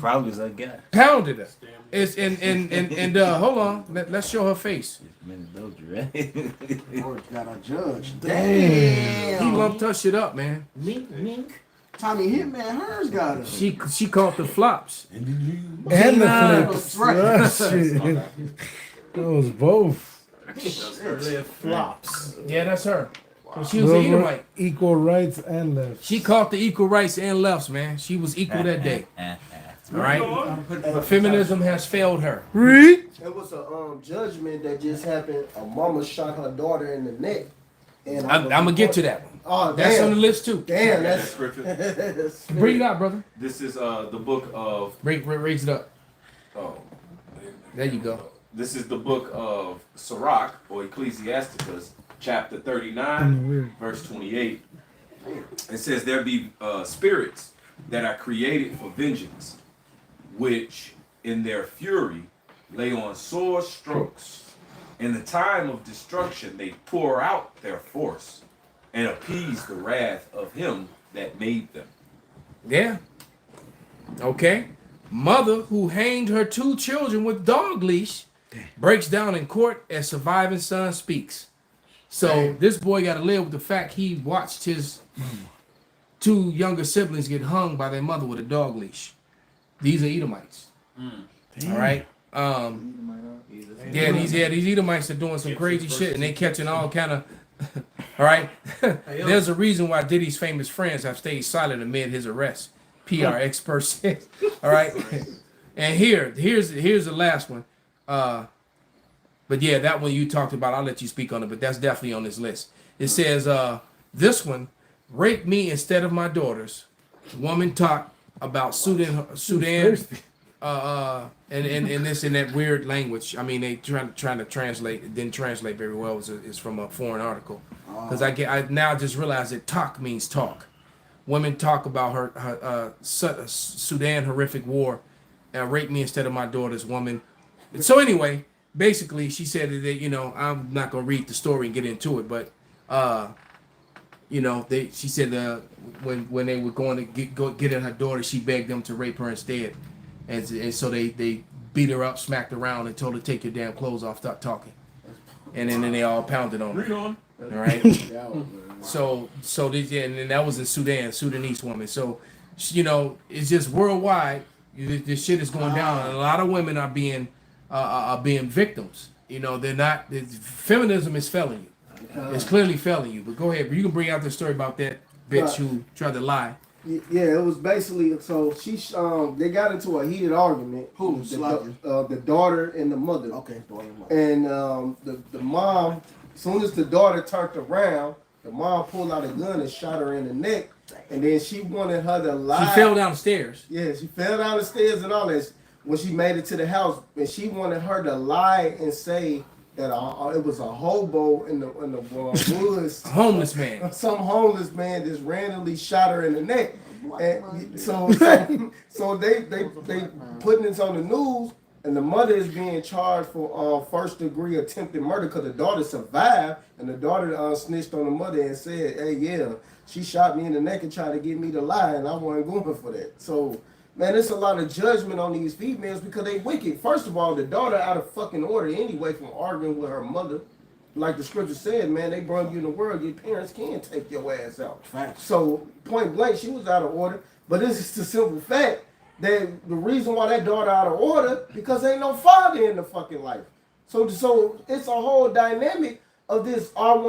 probably was that guy. Pounded her. And hold on, let's show her face. Lord got a judge. Damn. He lumped her shit up, man. Tommy Hitman Hers got her. She caught the flops. And the flips. Right. Shit. Those both. Flops. Yeah, that's her. So she was an Edomite. Equal rights and left. She caught the equal rights and lefts, man. She was equal that day. All right. Feminism has failed her. Read. There was a judgment that just happened. A mama shot her daughter in the neck. And I'm gonna get to that one. Oh, that's on the list too. Damn, that's scripture. Bring it out, brother. This is the book of. Raise it up. Oh, there you go. This is the book of Sirach or Ecclesiasticus, chapter 39, verse 28. It says, "There be spirits that are created for vengeance, which in their fury lay on sore strokes. In the time of destruction they pour out their force and appease the wrath of him that made them." Yeah. Okay. Mother who hanged her 2 children with dog leash breaks down in court as surviving son speaks. So this boy got to live with the fact he watched his 2 younger siblings get hung by their mother with a dog leash. These are Edomites. All right. These Edomites are doing some crazy shit, and they catching all kind of. All right. There's a reason why Diddy's famous friends have stayed silent amid his arrest. PR expert said. All right. And here's the last one. But yeah, that one you talked about, I'll let you speak on it, but that's definitely on this list. It says, this one, rape me instead of my daughters. Woman talk about Sudan, and this in that weird language. I mean, they trying to translate. It didn't translate very well. It's from a foreign article. Because I now just realized that talk means talk. Women talk about her Sudan horrific war, and rape me instead of my daughters. Woman. So anyway, basically, she said that I'm not gonna read the story and get into it, but she said when they were going to get at her daughter, she begged them to rape her instead. And so they beat her up, smacked her around, and told her, "Take your damn clothes off, stop talking." And then they all pounded on her. All right. So and that was in Sudanese woman. So it's just worldwide. This shit is going down, and a lot of women are being victims. They're not. Feminism is failing you. It's clearly failing you. But go ahead. You can bring out the story about that bitch who tried to lie. Yeah, it was basically so they got into a heated argument. Who? The daughter and the mother. Okay, daughter and mother. And the mom, as soon as the daughter turned around, the mom pulled out a gun and shot her in the neck. And then she wanted her to lie. She fell down the stairs. Yeah, she fell down the stairs and all that. When she made it to the house, and she wanted her to lie and say that it was a hobo in the woods. A homeless man. Some homeless man just randomly shot her in the neck. And so they putting this on the news, and the mother is being charged for first degree attempted murder because the daughter survived, and the daughter snitched on the mother and said, "Hey, yeah, she shot me in the neck and tried to get me to lie, and I wasn't going for that." So, man, there's a lot of judgment on these females because they wicked. First of all, the daughter out of fucking order anyway from arguing with her mother. Like the scripture said, man, they brought you in the world. Your parents can take your ass out. Facts. So, point blank, she was out of order. But this is the simple fact that the reason why that daughter out of order because ain't no father in the fucking life. So it's a whole dynamic of this. I'm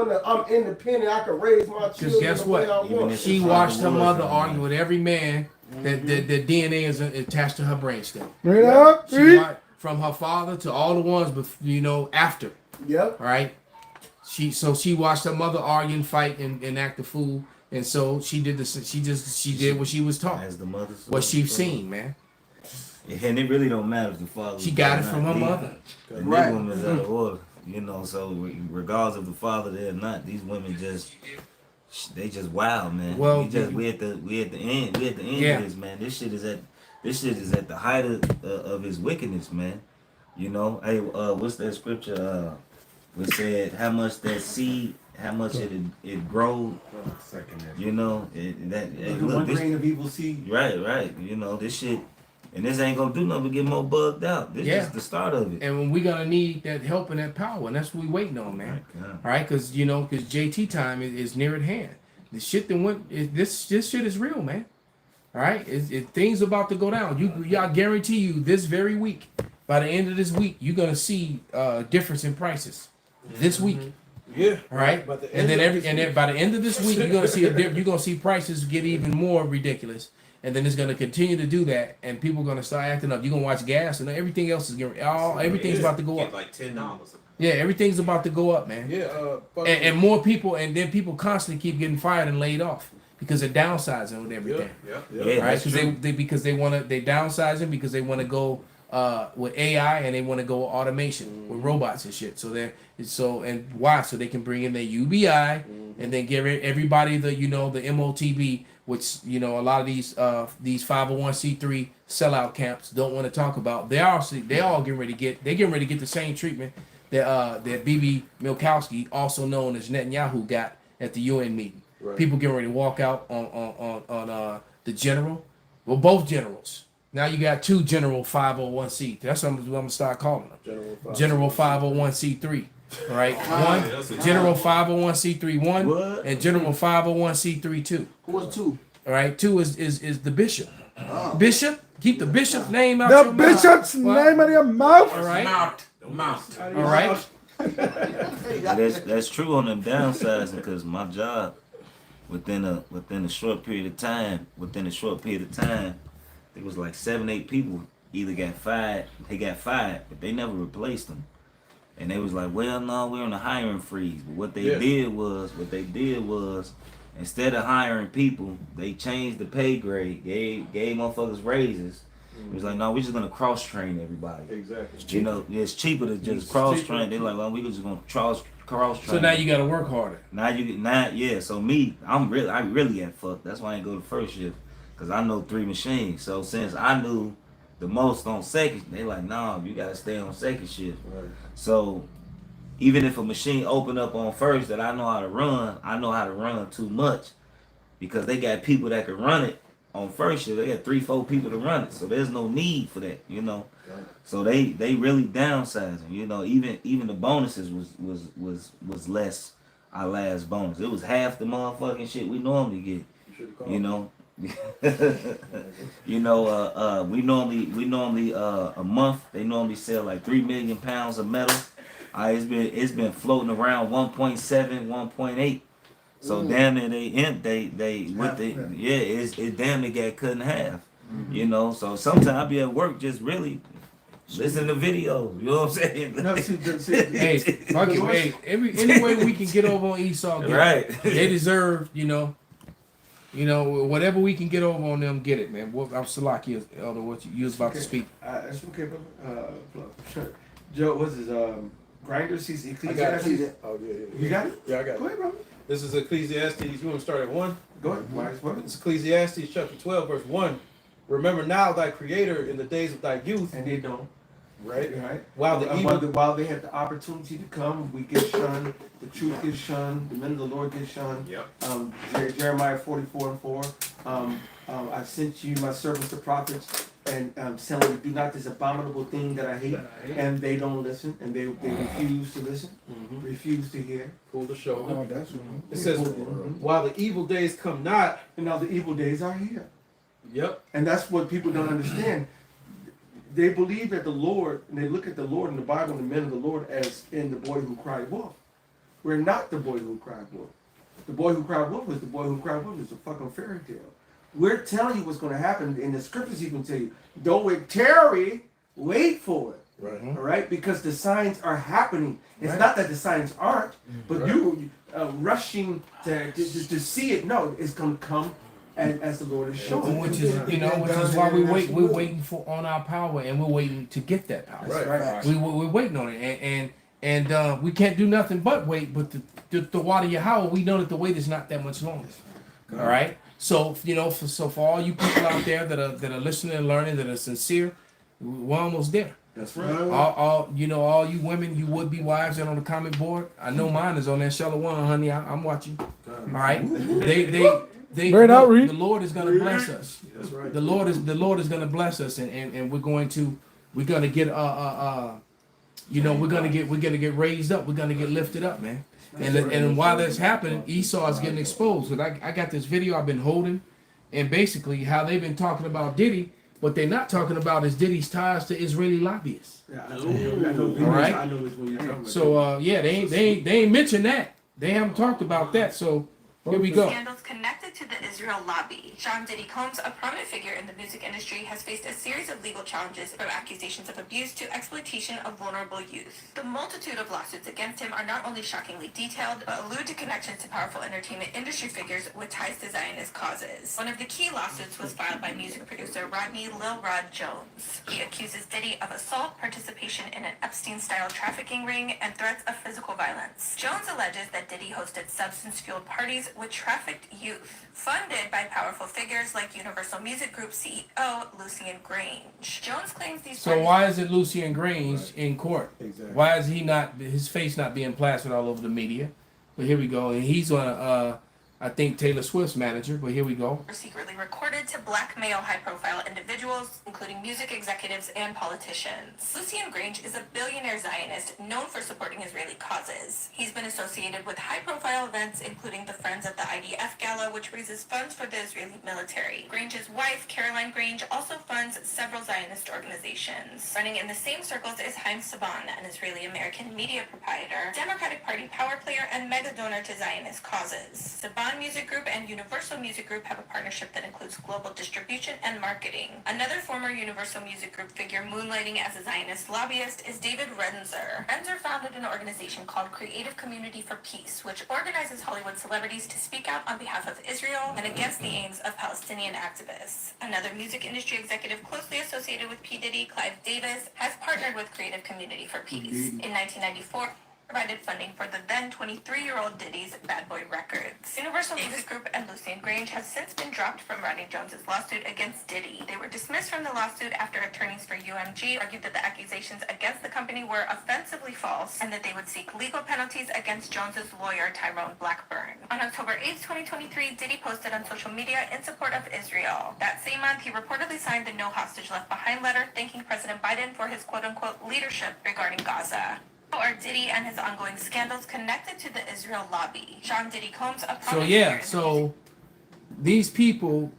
independent. I can raise my children. Guess the way I what? want. She watched her mother argue with every man that the DNA is attached to her brainstem. She watched from her father to all the ones, after. Yep. Right. She watched her mother argue and fight and act a fool, and so she did this. She did what she was taught. As the mother. What she's seen, man. And it really don't matter if the father. She got it from her mother. The right. Woman's out of order, So regardless of the father there or not, these women they just wild, man. Well, we at the end. We at the end of this, man. This shit is at the height of his wickedness, man. Hey, what's that scripture? We said how much that seed, how much it grows. One grain of evil seed. Right. This shit, and this ain't gonna do nothing but get more bugged out. This is the start of it. And when we gonna need that help and that power, and that's what we waiting on, man. All right, because JT time is near at hand. The shit that went, this shit is real, man. All right, things about to go down. I guarantee you, this very week, by the end of this week, you're gonna see a difference in prices. This week, yeah, all right, and then by the end of this week, you're gonna see prices get even more ridiculous, and then it's gonna continue to do that, and people are gonna start acting up. You're gonna watch gas, and everything else is everything's about to go up. Like $10. Yeah, everything's about to go up, man. Yeah, and more people, and then people constantly keep getting fired and laid off because they're downsizing with everything. Yeah, right? Because they downsizing because they want to go with AI and they want to go automation with robots and shit. So why? So they can bring in their UBI and then give everybody the the MOTB, which a lot of these 501c3 sellout camps don't want to talk about. They all getting ready to get the same treatment that BB Milkowski, also known as Netanyahu, got at the UN meeting. Right. People getting ready to walk out on the general, well, both generals. Now you got two general 501c. That's what I'm gonna start calling them. General 501c3. All right, one general 501c3 1 and general 501c3 2. Who was two? All right, two is the bishop. Bishop, keep the bishop's name out the your mouth. bishop's name out of your mouth. All right, Mouth. all right. That's true on them downsizing because my job within a short period of time, it was like 7-8 people either got fired, but they never replaced them. And they was like, well, no, we're on a hiring freeze. But what they did was, instead of hiring people, they changed the pay grade, gave motherfuckers raises. It was like, no, we're just gonna cross train everybody. Exactly. It's cheaper to just cross train. They're like, well, we're just gonna cross train. So now you got to work harder. So me, I really ain't fucked. That's why I ain't go to first shift, cause I know 3 machines. So since I knew the most on second, they like, nah, you gotta stay on second shift. Right. So even if a machine open up on first that I know how to run too much, because they got people that can run it on first shift. They got 3-4 people to run it, so there's no need for that, Right. So they really downsizing, Even the bonuses was less. Our last bonus, it was half the motherfucking shit we normally get, We normally a month they normally sell like 3 million pounds of metal. It's been floating around 1.7, 1.8. So damn near they with the it damn near got cut in half. You know, so sometimes I be at work just really listen to videos. You know what I'm saying? No, see, Hey, fuck it, hey, any way we can get over on Esau, get Right. it. They deserve, whatever we can get over on them, get it, man. I'm Salaki, Elder, what you was about to speak. That's okay, brother. Sure. Joe, what's his Grinder? He's I got Ecclesiastes. it. Oh, yeah. You got it? Yeah, I got Go it. ahead, brother. This is Ecclesiastes. You want to start at 1? Go ahead. Might as well. It's Ecclesiastes chapter 12, verse 1. Remember now thy creator in the days of thy youth. And they don't. Right? Right. While While they have the opportunity to come, we get shunned. The truth gets shunned. The men of the Lord get shunned. Yep. Jeremiah 44:4. I sent you my servants the prophets, and telling you, do not this abominable thing that I hate. And they don't listen, and they refuse to listen, refuse to hear. Pull the shoulder. Oh, that's right. It says, while the evil days come not. And now the evil days are here. Yep. And that's what people don't understand. They believe that the Lord, and they look at the Lord in the Bible and the men of the Lord as in the boy who cried wolf. We're not the boy who cried wolf. The boy who cried wolf is the boy who cried wolf. It's a fucking fairy tale. We're telling you what's going to happen. In the scriptures even tell you, don't wait, tarry, wait for it. Right. All right? Because the signs are happening. It's not that the signs aren't, but you rushing to see it. No, it's going to come. And as the Lord is showing, Which is why we wait. We're waiting on our power, and we're waiting to get that power. Right. We're waiting on it, and we can't do nothing but wait. But the water Yahweh, we know that the wait is not that much longer. All right. So for all you people out there that are listening and learning, that are sincere, we're almost there. That's right. All you women, you would be wives that on the comment board. I know mine is on that shallow one, honey. I'm watching. All right. Great outreach. The Lord is going to bless us. That's right. The Lord is going to bless us, and we're going to get we're going to get raised up. We're going to get lifted up, man. And while that's happening, Esau is getting exposed. Cause I got this video I've been holding, and basically how they've been talking about Diddy. What they're not talking about is Diddy's ties to Israeli lobbyists. Yeah, I know. All right. I know this when you're talking about. So they ain't mentioned that. They haven't talked about that. So here we go. Scandals connected to the Israel lobby. Sean Diddy Combs, a prominent figure in the music industry, has faced a series of legal challenges from accusations of abuse to exploitation of vulnerable youth. The multitude of lawsuits against him are not only shockingly detailed, but allude to connections to powerful entertainment industry figures with ties to Zionist causes. One of the key lawsuits was filed by music producer Rodney Lil Rod Jones. He accuses Diddy of assault, participation in an Epstein-style trafficking ring, and threats of physical violence. Jones alleges that Diddy hosted substance-fueled parties with trafficked youth, funded by powerful figures like Universal Music Group CEO Lucian Grange. Jones claims these. So why is it Lucian Grange in court? Exactly. Why is his face not being plastered all over the media? But here we go, and he's on I think Taylor Swift's manager. But here we go. Were secretly recorded to blackmail high-profile individuals, including music executives and politicians. Lucian Grange is a billionaire Zionist known for supporting Israeli causes. He's been associated with high-profile events, including the Friends at the IDF Gala, which raises funds for the Israeli military. Grange's wife, Caroline Grange, also funds several Zionist organizations. Running in the same circles is Haim Saban, an Israeli-American media proprietor, Democratic Party power player, and mega donor to Zionist causes. Saban Music Group and Universal Music Group have a partnership that includes global distribution and marketing. Another former Universal Music Group figure moonlighting as a Zionist lobbyist is David Renzer. Renzer founded an organization called Creative Community for Peace, which organizes Hollywood celebrities to speak out on behalf of Israel and against the aims of Palestinian activists. Another music industry executive closely associated with P. Diddy, Clive Davis, has partnered with Creative Community for Peace. In 1994, provided funding for the then 23-year-old Diddy's Bad Boy Records. Universal Music Group and Lucian Grange has since been dropped from Rodney Jones's lawsuit against Diddy. They were dismissed from the lawsuit after attorneys for UMG argued that the accusations against the company were offensively false and that they would seek legal penalties against Jones's lawyer Tyrone Blackburn. On October 8, 2023, Diddy posted on social media in support of Israel. That same month, he reportedly signed the No Hostage Left Behind letter thanking President Biden for his quote-unquote leadership regarding Gaza. Are Diddy and his ongoing scandals connected to the Israel lobby? Sean Diddy Combs, a So these people,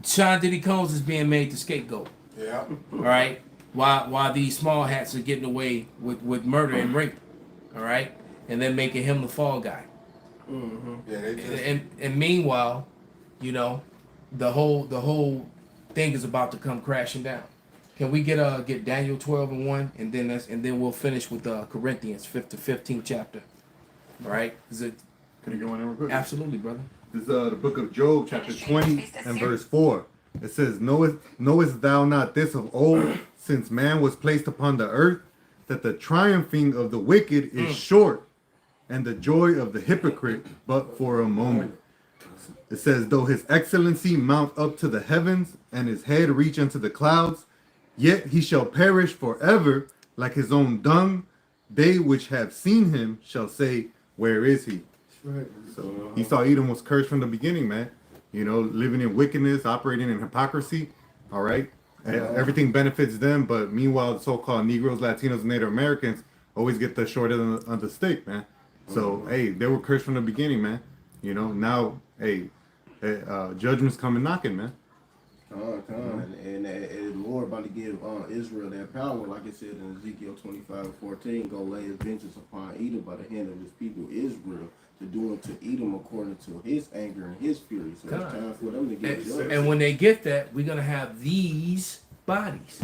Sean Diddy Combs is being made the scapegoat. Yeah. All right. While these small hats are getting away with murder and rape. All right. And then making him the fall guy. Yeah, they just And meanwhile, you know, the whole thing is about to come crashing down. Can we get Daniel 12:1, and then we'll finish with Corinthians 5th to 15th chapter. All right? Can you go in there real quick? Absolutely, brother. This is the book of Job, chapter 20 and verse 4. It says, knowest thou not this of old, since man was placed upon the earth, that the triumphing of the wicked is short, and the joy of the hypocrite but for a moment. It says, though his excellency mount up to the heavens, and his head reach unto the clouds, yet he shall perish forever like his own dung. They which have seen him shall say, where is he? So Esau Edom was cursed from the beginning, man. You know, living in wickedness, operating in hypocrisy. All right. Everything benefits them, but meanwhile, the so-called Negroes, Latinos, and Native Americans always get the short end of the stick, man. So, hey, they were cursed from the beginning, man. You know, now, hey, judgment's coming knocking, man. And the Lord about to give Israel that power, like it said in Ezekiel 25:14, go lay his vengeance upon Edom by the hand of his people Israel, to do unto Edom according to his anger and his fury. So it's time for them to get judged. And when they get that, we're gonna have these bodies.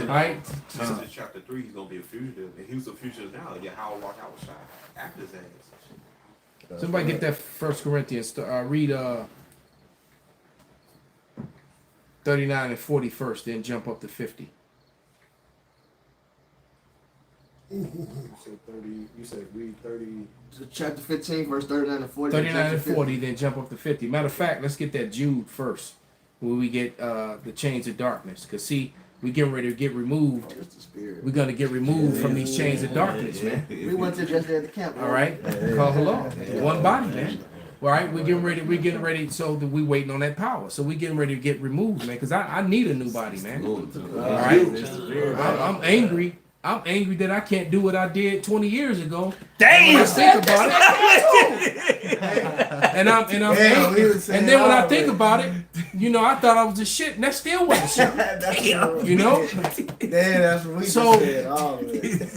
Right? Genesis chapter 3, he's gonna be a fugitive, and he was a fugitive now. Yeah, how walk out was shot after his ass. Somebody get that 1 Corinthians. Read 39 and 40 first, then jump up to 50. You said 30. You said read 30. Chapter 15, verse 39 and 40. 39 and 40, then jump up to 50. Matter of fact, let's get that Jude first, where we get the chains of darkness. Because see, we getting ready to get removed. It's the spirit. We're gonna get removed from these chains of darkness, man. We went to just there at the camp. All right, call the law. One body, man. All right, we're getting ready. So that we waiting on that power. So we getting ready to get removed, man. Because I need a new body, man. All right, I'm angry. I'm angry that I can't do what I did 20 years ago. Damn! When I think about it, and I'm angry. And then when I think about it, you know, I thought I was the shit, and that still wasn't shit. You know? Damn, that's what we So- said. Oh,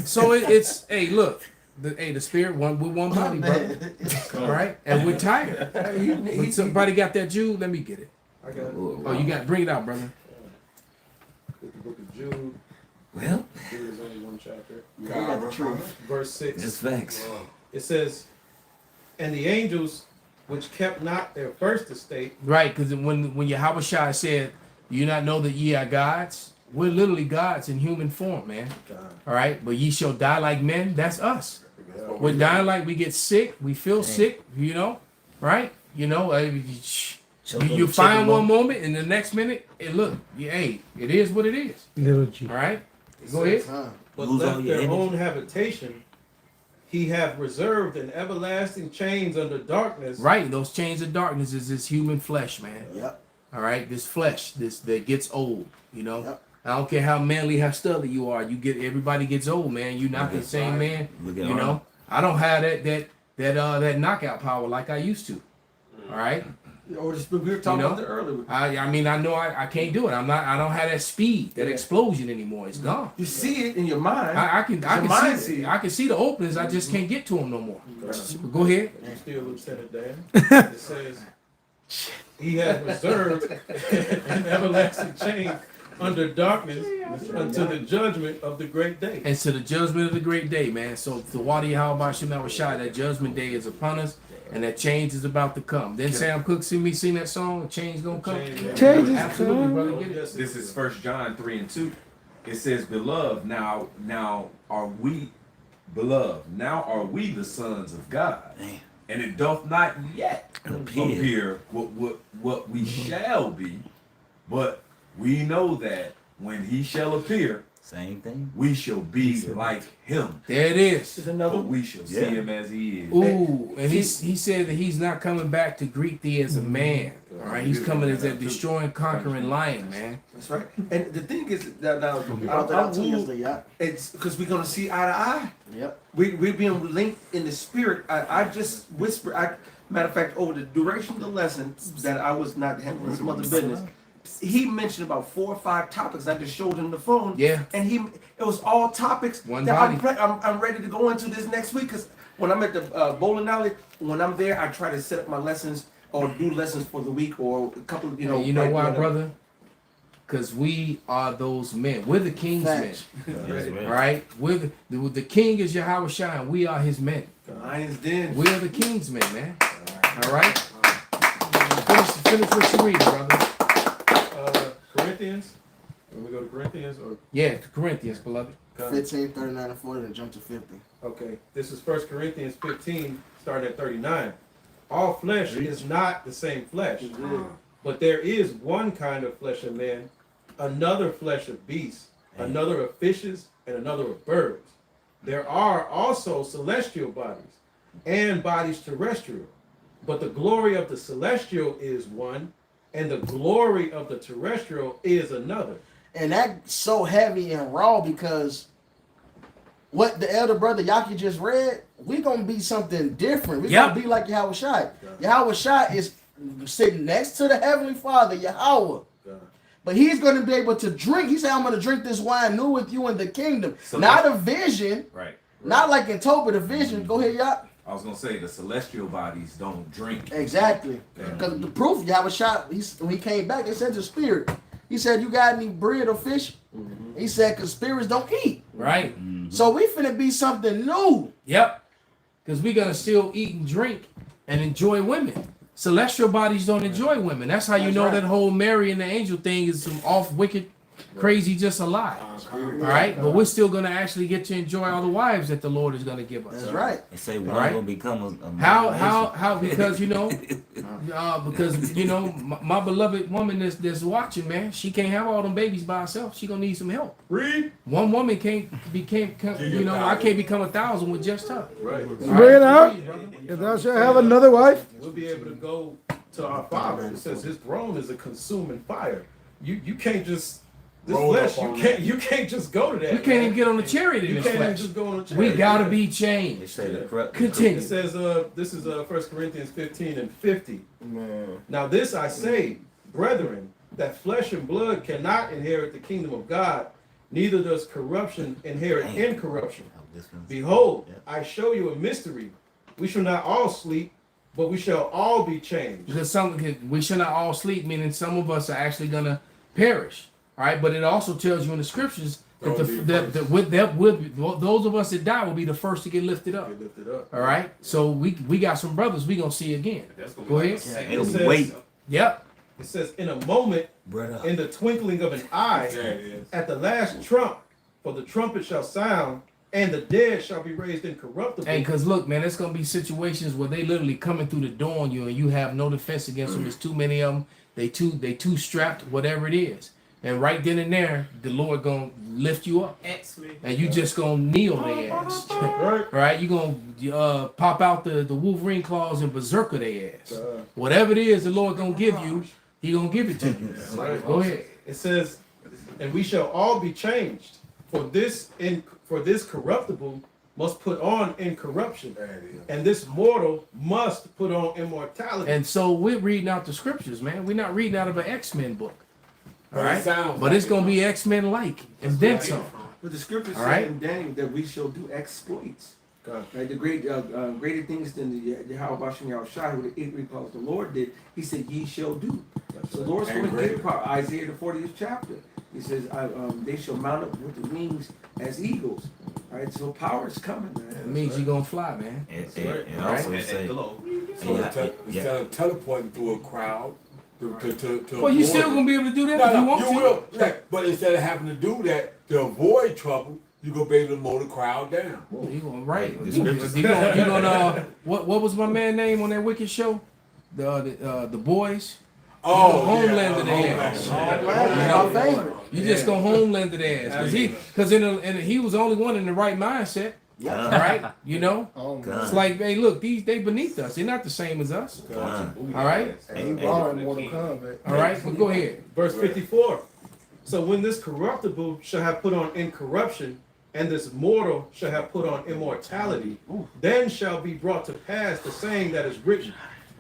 So it's hey, look, the spirit with one body, brother. All right, and we're tired. When somebody got that Jude, let me get it. I got it. Oh, you got bring it out, brother. With the book of Jude. Well, Jude is only one chapter. got the truth. Verse 6. it's facts. It says, and the angels which kept not their first estate. Right, because when Yahweh Shai said, "You not know that ye are gods," we're literally gods in human form, man. All right, but ye shall die like men. That's us. We're dying like we get sick. We feel sick. You know, right? You know, you find one moment, and the next minute, it it is what it is. Little G. All right, go ahead. But Lose all left your their energy. own habitation, he have reserved in everlasting chains under darkness. Right, those chains of darkness is this human flesh, man. Yep. All right, this flesh, this that gets old. You know, Yep. I don't care how manly, how studly you are. Everybody gets old, man. You're not the same man. Look at You know, I don't have that knockout power like I used to. All right. Or just we were talking about that earlier. I mean, I know I can't do it. I don't have that speed, that explosion anymore. It's gone. You see it in your mind. I can mind see see it. I can see the openings. I just can't get to them no more. Go ahead. You still Lieutenant Dan. It says, he has reserved an everlasting chain under darkness until the judgment of the great day. And to the judgment of the great day, man. So the Wadi Halbashim Shai, that judgment day is upon us, and that change is about to come. Then Sam Cooke sing that song, change gonna come. Change is Absolutely, coming. brother. Get it. This is 1 John 3 and 2. It says, Beloved, now are we the sons of God, and it doth not yet appear what we shall be, but we know that when he shall appear, Same thing. we shall be like him. There it is. There's another But we shall see him as he is. Ooh, and he said that he's not coming back to greet thee as a man. All right, he's coming as a destroying, conquering lion, man. That's right. And the thing is that now We brought that out to yesterday, yeah. it's because we're gonna see eye to eye. Yep. We're being linked in the spirit. I just whisper. Matter of fact, over the duration of the lesson that I was not handling some other business, he mentioned about 4 or 5 topics. I just showed him the phone. Yeah. And it was all topics One that body. I'm ready to go into this next week because when I'm at the bowling alley, when I'm there, I try to set up my lessons or do lessons for the week or a couple of, You know like, why, brother? Because we are those men. We're the king's Facts. men. Right? We're the king is Yahweh Shai, and we are his men. Lions Den. We are the king's men, man. All right? Finish what you read, brother. Corinthians. When we go to Corinthians, or Yeah, Corinthians, beloved. 15, 39, and 40, and jump to 50. okay, this is 1 Corinthians 15, starting at 39. All flesh is not the same flesh, but there is one kind of flesh of man, another flesh of beasts, another of fishes, and another of birds. There are also celestial bodies and bodies terrestrial, but the glory of the celestial is one, and the glory of the terrestrial is another. And that's so heavy and raw because what the elder brother Yaki just read, we're going to be something different. We're going to be like Yahweh Shai. Yahweh Shai is sitting next to the Heavenly Father, Yahweh. But he's going to be able to drink. He said, I'm going to drink this wine new with you in the kingdom. So not a vision. Right. Not like in Tobit, a vision. Go ahead, Yah. I was gonna say the celestial bodies don't drink. Exactly. Because the proof, Yahweh Shai, when he came back, they said to spirit. He said, you got any bread or fish? He said, because spirits don't eat. Right. So we finna be something new. Yep. Because we're going to still eat and drink and enjoy women. Celestial bodies don't enjoy women. That's how you know that whole Mary and the angel thing is some off wicked, crazy, just a lie. All right? But we're still going to actually get to enjoy all the wives that the Lord is going to give us. That's right. They say we're not gonna become a How because my beloved woman that's watching, man, she can't have all them babies by herself. She gonna need some help. Read. One woman can't I can't become 1,000 with just her. Right. Bring it out. If thou shalt have another wife. We'll be able to go to our Father. It says His throne is a consuming fire. You can't just this flesh. You can't just go to that. We can't even get on the chariot in You this can't flesh. just go on the chariot. We gotta be changed. They say the corrupt. Continue. It says this is 1 Corinthians 15 and 50. Now this I say, brethren, that flesh and blood cannot inherit the kingdom of God, neither does corruption inherit incorruption. Behold, I show you a mystery. We shall not all sleep, but we shall all be changed. Because we shall not all sleep, meaning some of us are actually gonna perish. All right, but it also tells you in the scriptures that those of us that die will be the first to get lifted up. All right, so we got some brothers we gonna see again. Go ahead. It says, wait. Yep. It says, in a moment, in the twinkling of an eye, at the last trump, for the trumpet shall sound, and the dead shall be raised incorruptible. And because look, man, there's gonna be situations where they literally coming through the door on you, and you have no defense against them. There's too many of them. They too strapped, whatever it is. And right then and there, the Lord gonna lift you up, and you just gonna kneel their ass. Right? You gonna pop out the Wolverine claws and berserker their ass. Whatever it is, the Lord gonna give you. He gonna give it to you. Go ahead. It says, and we shall all be changed. For this corruptible must put on incorruption, and this mortal must put on immortality. And so we're reading out the scriptures, man. We're not reading out of an X-Men book. All right, sounds but it's gonna be X-Men like, and then some. But the scripture says right. in Daniel that we shall do exploits. Right, the greater things than the Yahweh Shai, who the 8 recalls the Lord did. He said, "Ye shall do." So the Lord's going to give power. Isaiah the 40th chapter. He says, "They shall mount up with the wings as eagles." Right, so power is coming, man. It means you're gonna fly, man. And also say, instead of teleporting through a crowd. Well, you still gonna be able to do that if you want to. Will. Yeah, but instead of having to do that to avoid trouble, you're gonna be able to mow the crowd down. Well, you gonna you gonna what was my man name on that wicked show? The boys. Oh, Homelander the ass. You just gonna Homelander the ass because he was the only one in the right mindset. Yeah. Right? You know? It's like, hey, look, they beneath us. They're not the same as us. All right? All right, but go ahead. Verse 54. So when this corruptible shall have put on incorruption, and this mortal shall have put on immortality, then shall be brought to pass the saying that is written,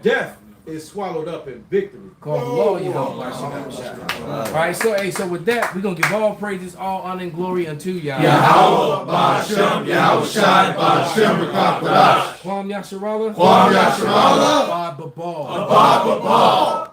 death is swallowed up in victory. Call the law, you know. All right, so with that, we're gonna give all praises, all honor and glory unto Yahweh. Yahweh, Ba'ashem, Yahushai, Ba'ashem, Rakatash. Kwam Yasharallah. Kwam Yasharallah. Abba Babal. Abba Babal.